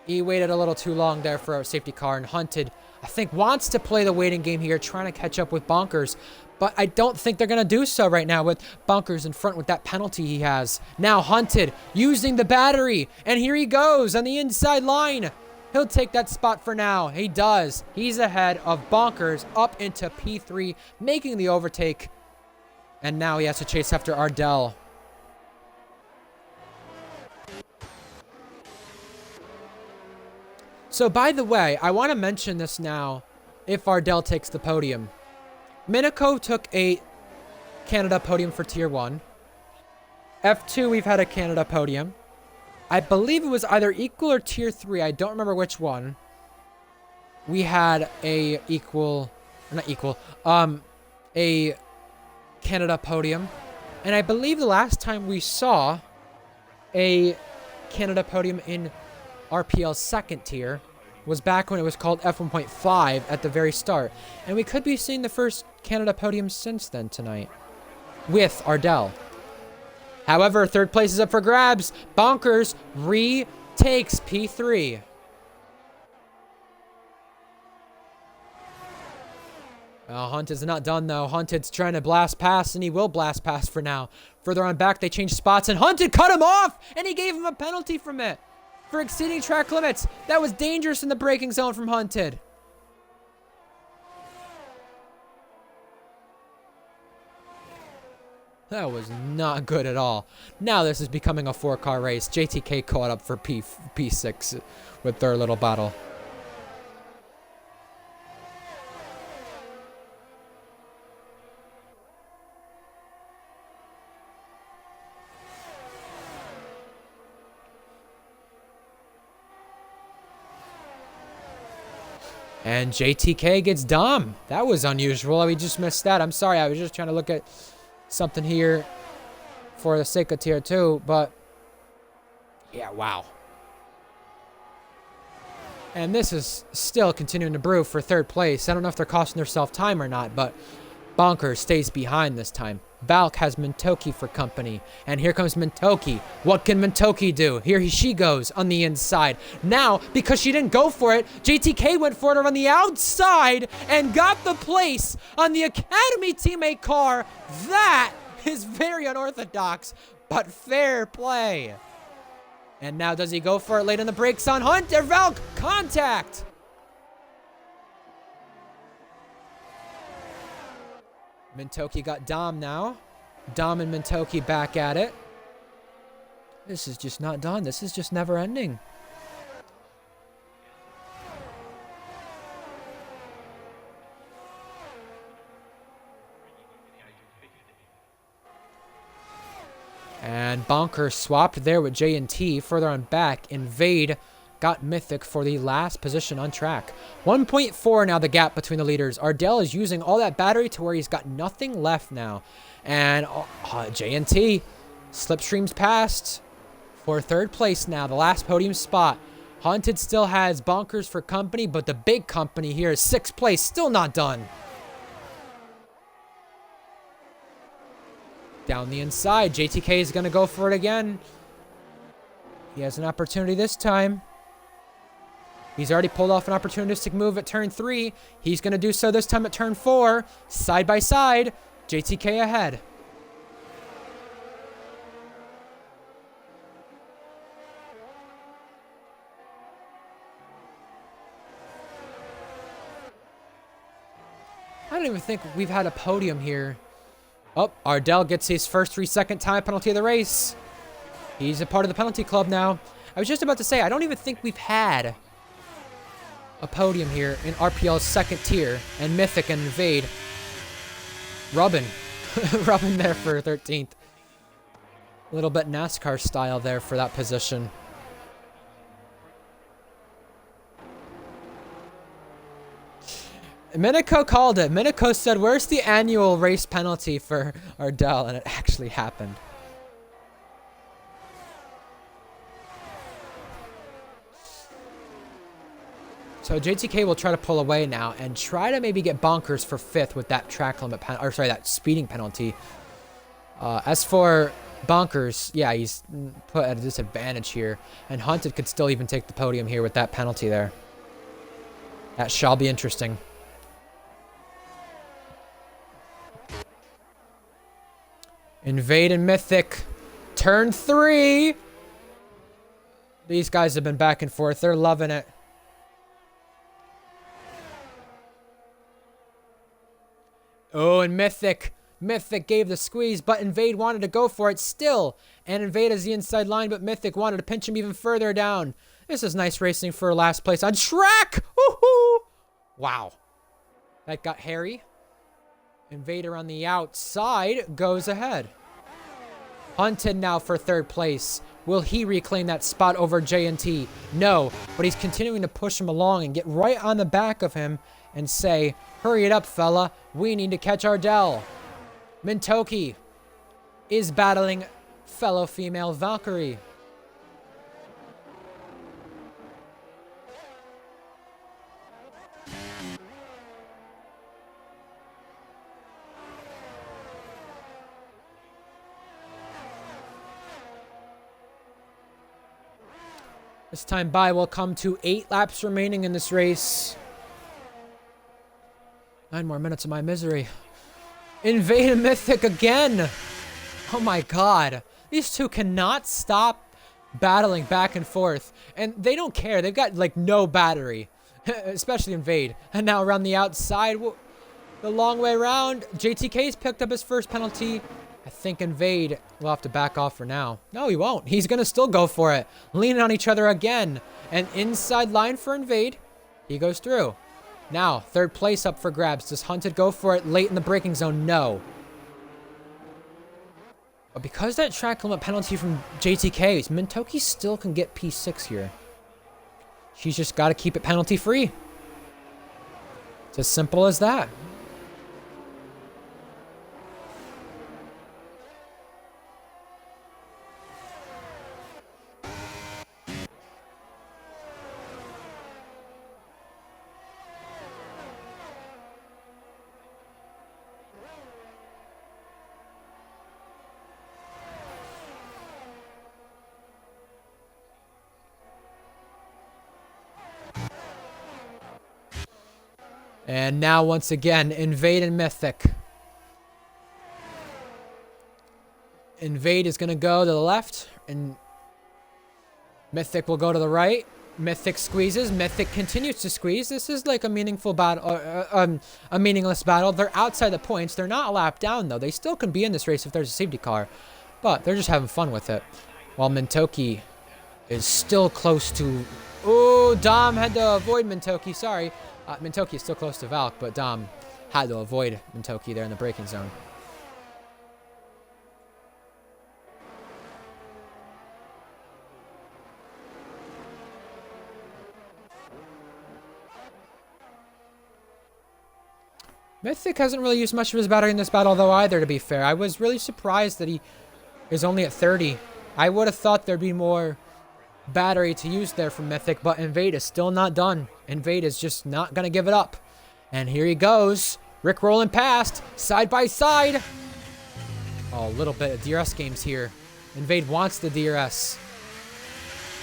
He waited a little too long there for a safety car, and Hunted, I think, wants to play the waiting game here, trying to catch up with Bonkers. But I don't think they're going to do so right now with Bonkers in front with that penalty he has. Now Hunted using the battery, and here he goes on the inside line. He'll take that spot for now. He does. He's ahead of Bonkers up into P3, making the overtake. And now he has to chase after Ardell. So, by the way, I want to mention this now if Ardell takes the podium. Minico took a Canada podium for Tier 1. F2, we've had a Canada podium. I believe it was either equal or Tier 3. I don't remember which one. We had a a Canada podium. And I believe the last time we saw a Canada podium in RPL's second tier was back when it was called F1.5 at the very start. And we could be seeing the first Canada podium since then tonight with Ardell. However, third place is up for grabs. Bonkers retakes P3. Hunted's not done, though. Hunted's trying to blast past, and he will blast past for now. Further on back, they change spots, and Hunted cut him off, and he gave him a penalty from it for exceeding track limits. That was dangerous in the braking zone from Hunted. That was not good at all. Now this is becoming a 4-car race. JTK caught up for P6 with their little battle. And JTK gets Dom. That was unusual. We just missed that. I'm sorry. I was just trying to look at something here for the sake of Tier 2. But, yeah, wow. And this is still continuing to brew for third place. I don't know if they're costing themselves time or not, but Bonkers stays behind this time. Valk has Mintoki for company. And here comes Mintoki. What can Mintoki do? Here she goes on the inside. Now, because she didn't go for it, JTK went for it on the outside and got the place on the Academy teammate car. That is very unorthodox, but fair play. And now does he go for it late on the brakes on Hunter? Valk, contact! Mintoki got Dom now. Dom and Mintoki back at it. This is just not done. This is just never ending. And Bonker swapped there with J&T. Further on back, Invade got Mythic for the last position on track. 1.4 now the gap between the leaders. Ardell is using all that battery to where he's got nothing left now. And J&T slipstreams past for third place now, the last podium spot. Haunted still has Bonkers for company, but the big company here is 6th place, still not done. Down the inside, JTK is going to go for it again. He has an opportunity this time. He's already pulled off an opportunistic move at turn 3. He's going to do so this time at turn 4. Side by side, JTK ahead. I don't even think we've had a podium here. Oh, Ardell gets his first 3-second time penalty of the race. He's a part of the penalty club now. I was just about to say, I don't even think we've had a podium here in RPL's second tier. And Mythic and Invade rubbing. Rubbing there for 13th. A little bit NASCAR style there for that position. Minico called it. Minico said, where's the annual race penalty for Ardell? And it actually happened. So JTK will try to pull away now and try to maybe get Bonkers for 5th with that track limit, or sorry, that speeding penalty. As for Bonkers, yeah, he's put at a disadvantage here. And Hunted could still even take the podium here with that penalty there. That shall be interesting. Invade and Mythic. Turn 3. These guys have been back and forth. They're loving it. Oh, and Mythic. Mythic gave the squeeze, but Invade wanted to go for it still. And Invade has the inside line, but Mythic wanted to pinch him even further down. This is nice racing for last place on track. Woohoo! Wow. That got hairy. Invader on the outside goes ahead. Hunted now for 3rd place. Will he reclaim that spot over J&T? No, but he's continuing to push him along and get right on the back of him and say, hurry it up, fella. We need to catch Ardell. Mintoki is battling fellow female Valkyrie. This time by will come to 8 laps remaining in this race. 9 more minutes of my misery. Invade and Mythic again. Oh my god. These two cannot stop battling back and forth. And they don't care. They've got like no battery. Especially Invade. And now around the outside. The long way around. JTK's picked up his first penalty. I think Invade will have to back off for now. No, he won't. He's going to still go for it. Leaning on each other again. And inside line for Invade. He goes through. Now, 3rd place up for grabs. Does Hunted go for it late in the braking zone? No. But because that track limit penalty from JTK, Mintoki still can get P6 here. She's just got to keep it penalty free. It's as simple as that. And now, once again, Invade and Mythic. Invade is going to go to the left. And Mythic will go to the right. Mythic squeezes. Mythic continues to squeeze. This is like a meaningful battle, a meaningless battle. They're outside the points. They're not a lap down, though. They still can be in this race if there's a safety car. But they're just having fun with it. While Mintoki is still close to... Oh, Dom had to avoid Mintoki. Sorry. Mintoki is still close to Valk, but Dom had to avoid Mintoki there in the braking zone. Mythic hasn't really used much of his battery in this battle, though, either, to be fair. I was really surprised that he is only at 30. I would have thought there'd be more battery to use there from Mythic, but Invade is still not done. Invade is just not going to give it up. And here he goes. Rick rolling past, side by side. Oh, a little bit of DRS games here. Invade wants the DRS.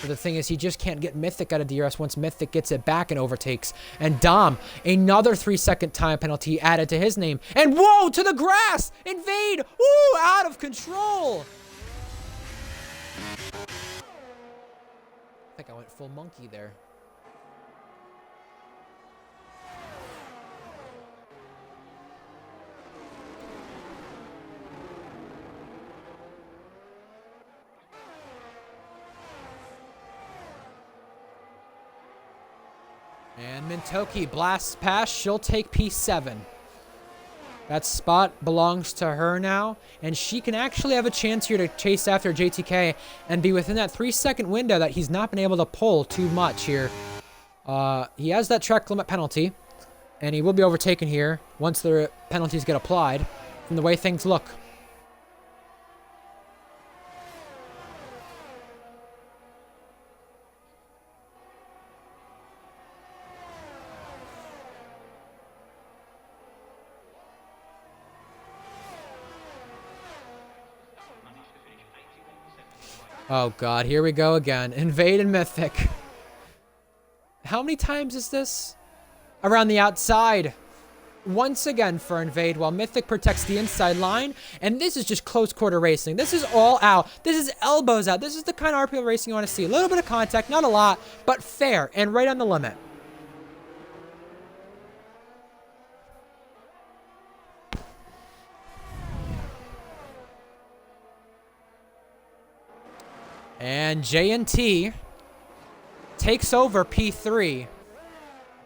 But the thing is, he just can't get Mythic out of DRS once Mythic gets it back and overtakes. And Dom, another 3-second time penalty added to his name. And whoa, to the grass! Invade! Woo, out of control! I think I went full monkey there. And Mintoki blasts past. She'll take P7. That spot belongs to her now. And she can actually have a chance here to chase after JTK and be within that 3-second window that he's not been able to pull too much here. He has that track limit penalty. And he will be overtaken here once the penalties get applied from the way things look. Oh god, here we go again. Invade and Mythic. How many times is this? Around the outside. Once again for Invade while Mythic protects the inside line. And this is just close quarter racing. This is all out. This is elbows out. This is the kind of RPL racing you want to see. A little bit of contact, not a lot, but fair and right on the limit. And J&T takes over P3.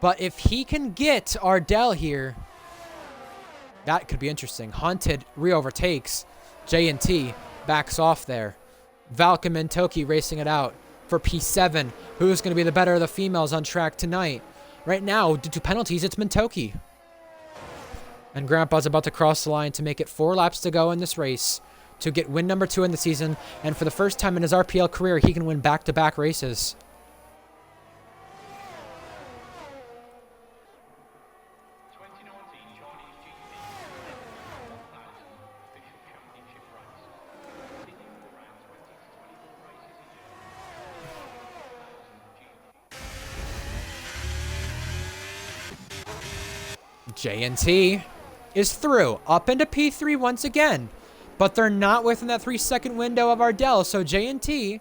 But if he can get Ardell here, that could be interesting. Hunted re-overtakes. J&T backs off there. Valk and Mintoki racing it out for P7. Who's going to be the better of the females on track tonight? Right now, due to penalties, it's Mintoki. And Grandpa's about to cross the line to make it 4 laps to go in this race, to get win number 2 in the season, and for the first time in his RPL career, he can win back-to-back races. J&T is through, up into P3 once again. But they're not within that 3-second window of Ardell, so J&T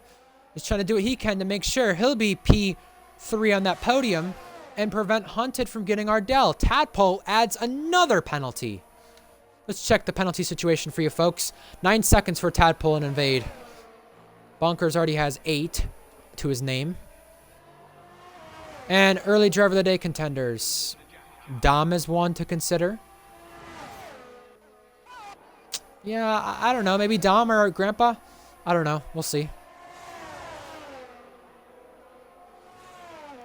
is trying to do what he can to make sure he'll be P3 on that podium and prevent Hunted from getting Ardell. Tadpole adds another penalty. Let's check the penalty situation for you folks. 9 seconds for Tadpole and Invade. Bonkers already has 8 to his name. And early driver of the day contenders. Dom is one to consider. Yeah, I don't know. Maybe Dom or Grandpa? I don't know. We'll see.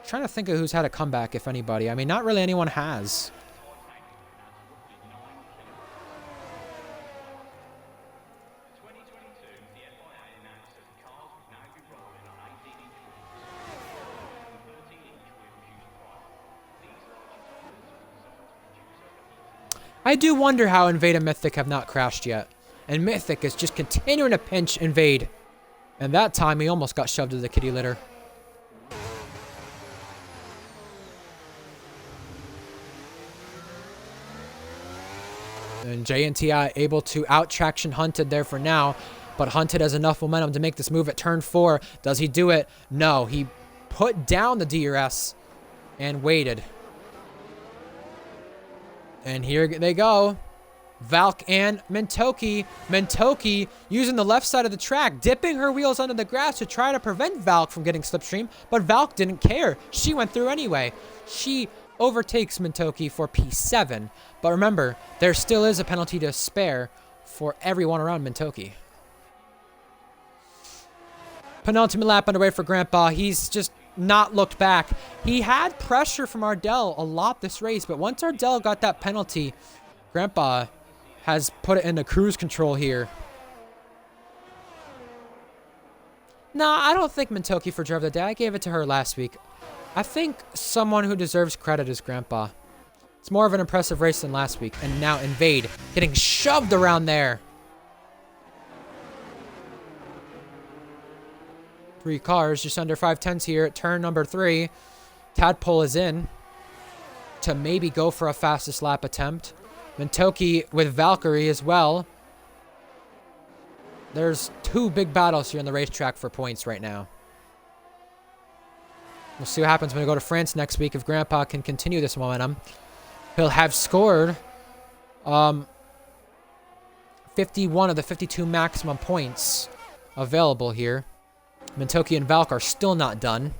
Trying to think of who's had a comeback, if anybody. I mean, not really anyone has. I do wonder how Invade and Mythic have not crashed yet. And Mythic is just continuing to pinch Invade. And that time he almost got shoved to the kitty litter. And J&T able to out-traction Hunted there for now. But Hunted has enough momentum to make this move at turn 4. Does he do it? No. He put down the DRS and waited. And here they go. Valk and Mentoki. Mentoki using the left side of the track, dipping her wheels under the grass to try to prevent Valk from getting slipstream, but Valk didn't care. She went through anyway. She overtakes Mentoki for P7. But remember, there still is a penalty to spare for everyone around Mentoki. Penultimate lap underway for Grandpa. He's just not looked back. He had pressure from Ardell a lot this race, but once Ardell got that penalty, Grandpa has put it into cruise control here. Nah, I don't think Mentoki for driver of the day. I gave it to her last week. I think someone who deserves credit is Grandpa. It's more of an impressive race than last week. And now Invade getting shoved around there. 3 cars, just under 5/10 here at turn number 3. Tadpole is in to maybe go for a fastest lap attempt. Mentoki with Valkyrie as well. There's 2 big battles here on the racetrack for points right now. We'll see what happens when we go to France next week if Grandpa can continue this momentum. He'll have scored 51 of the 52 maximum points available here. Mentoki and Valk are still not done.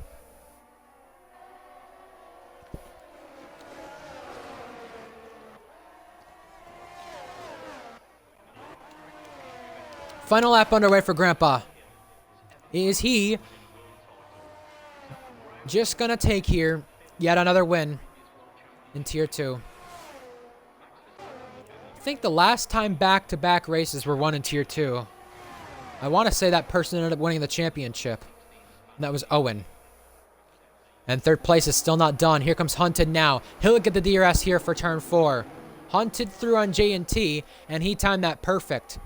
Final lap underway for Grandpa. Is he just going to take here yet another win in Tier 2? I think the last time back-to-back races were won in Tier 2, I want to say that person ended up winning the championship. And that was Eoin. And 3rd place is still not done. Here comes Hunted now. He'll get the DRS here for turn 4. Hunted through on J&T, and he timed that perfect.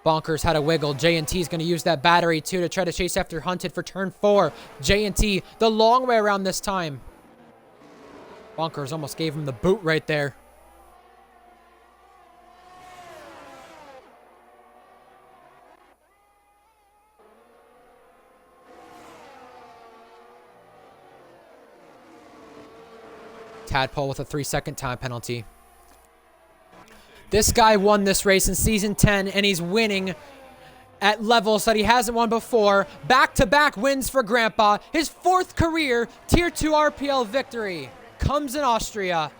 Bonkers had a wiggle. J&T is going to use that battery too to try to chase after Hunted for turn 4. J&T the long way around this time. Bonkers almost gave him the boot right there. Tadpole with a 3-second time penalty. This guy won this race in Season 10, and he's winning at levels that he hasn't won before. Back-to-back wins for Grandpa. His 4th career Tier 2 RPL victory comes in Austria.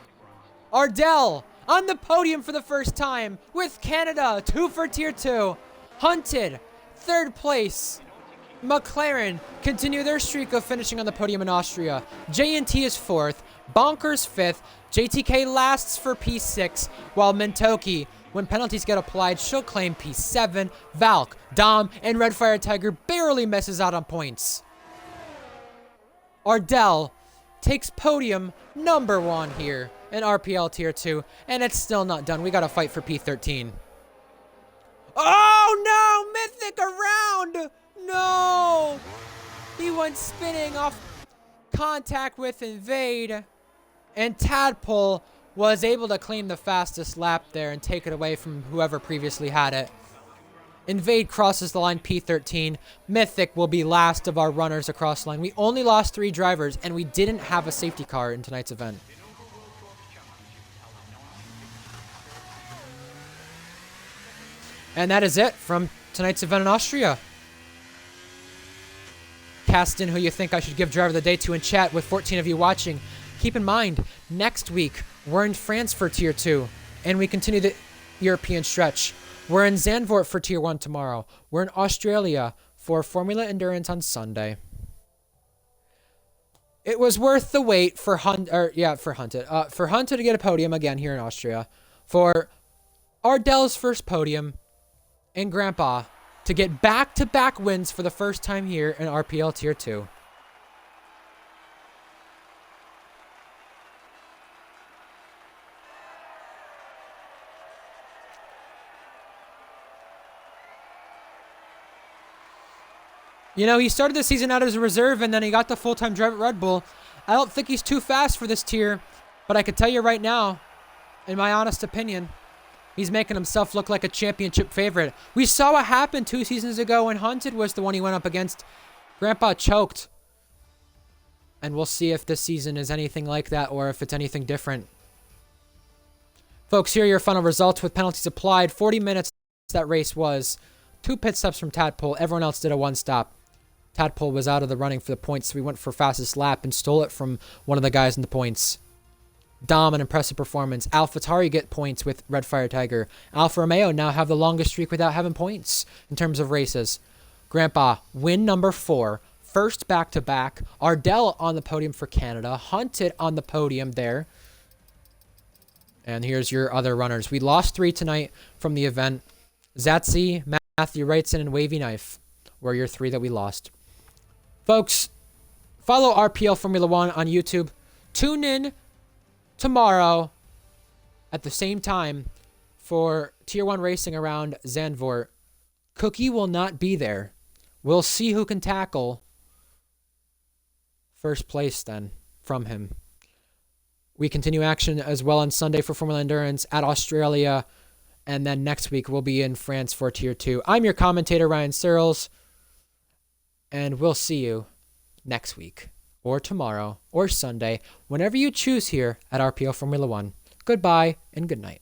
Ardell on the podium for the first time with Canada, 2 for Tier 2. Hunted, 3rd place. McLaren continue their streak of finishing on the podium in Austria. J&T is 4th. Bonkers 5th. JTK lasts for P6, while Mentoki, when penalties get applied, she'll claim P7. Valk, Dom, and Redfire Tiger barely misses out on points. Ardell takes podium number 1 here in RPL Tier 2, and it's still not done. We got to fight for P13. Oh, no! Mythic around! No! He went spinning off contact with Invade. And Tadpole was able to claim the fastest lap there and take it away from whoever previously had it. Invade crosses the line P13. Mythic will be last of our runners across the line. We only lost 3 drivers, and we didn't have a safety car in tonight's event. And that is it from tonight's event in Austria. Cast in who you think I should give driver of the day to in chat with 14 of you watching. Keep in mind, next week, we're in France for Tier 2, and we continue the European stretch. We're in Zandvoort for Tier 1 tomorrow. We're in Australia for Formula Endurance on Sunday. It was worth the wait for Hunted to get a podium again here in Austria, for Ardell's first podium, and Grandpa to get back-to-back wins for the first time here in RPL Tier 2. You know, he started the season out as a reserve, and then he got the full-time drive at Red Bull. I don't think he's too fast for this tier, but I can tell you right now, in my honest opinion, He's making himself look like a championship favorite. We saw what happened 2 seasons ago when Hunted was the one he went up against. Grandpa choked. And we'll see if this season is anything like that or if it's anything different. Folks, here are your final results with penalties applied. 40 minutes that race was. 2 pit stops from Tadpole. Everyone else did a 1-stop. Tadpole was out of the running for the points, so we went for fastest lap and stole it from one of the guys in the points. Dom, an impressive performance. AlphaTauri get points with Red Fire Tiger. Alfa Romeo now have the longest streak without having points in terms of races. Grandpa, win number 4. First back-to-back. Ardell on the podium for Canada. Hunted on the podium there. And here's your other runners. We lost 3 tonight from the event. Zatsy, Matthew Wrightson, and Wavy Knife were your 3 that we lost. Folks, follow RPL Formula 1 on YouTube. Tune in tomorrow at the same time for Tier 1 racing around Zandvoort. Cookie will not be there. We'll see who can tackle first place then from him. We continue action as well on Sunday for Formula Endurance at Australia. And then next week we'll be in France for Tier 2. I'm your commentator, Ryan Searles. And we'll see you next week or tomorrow or Sunday, whenever you choose here at RPL Formula 1. Goodbye and good night.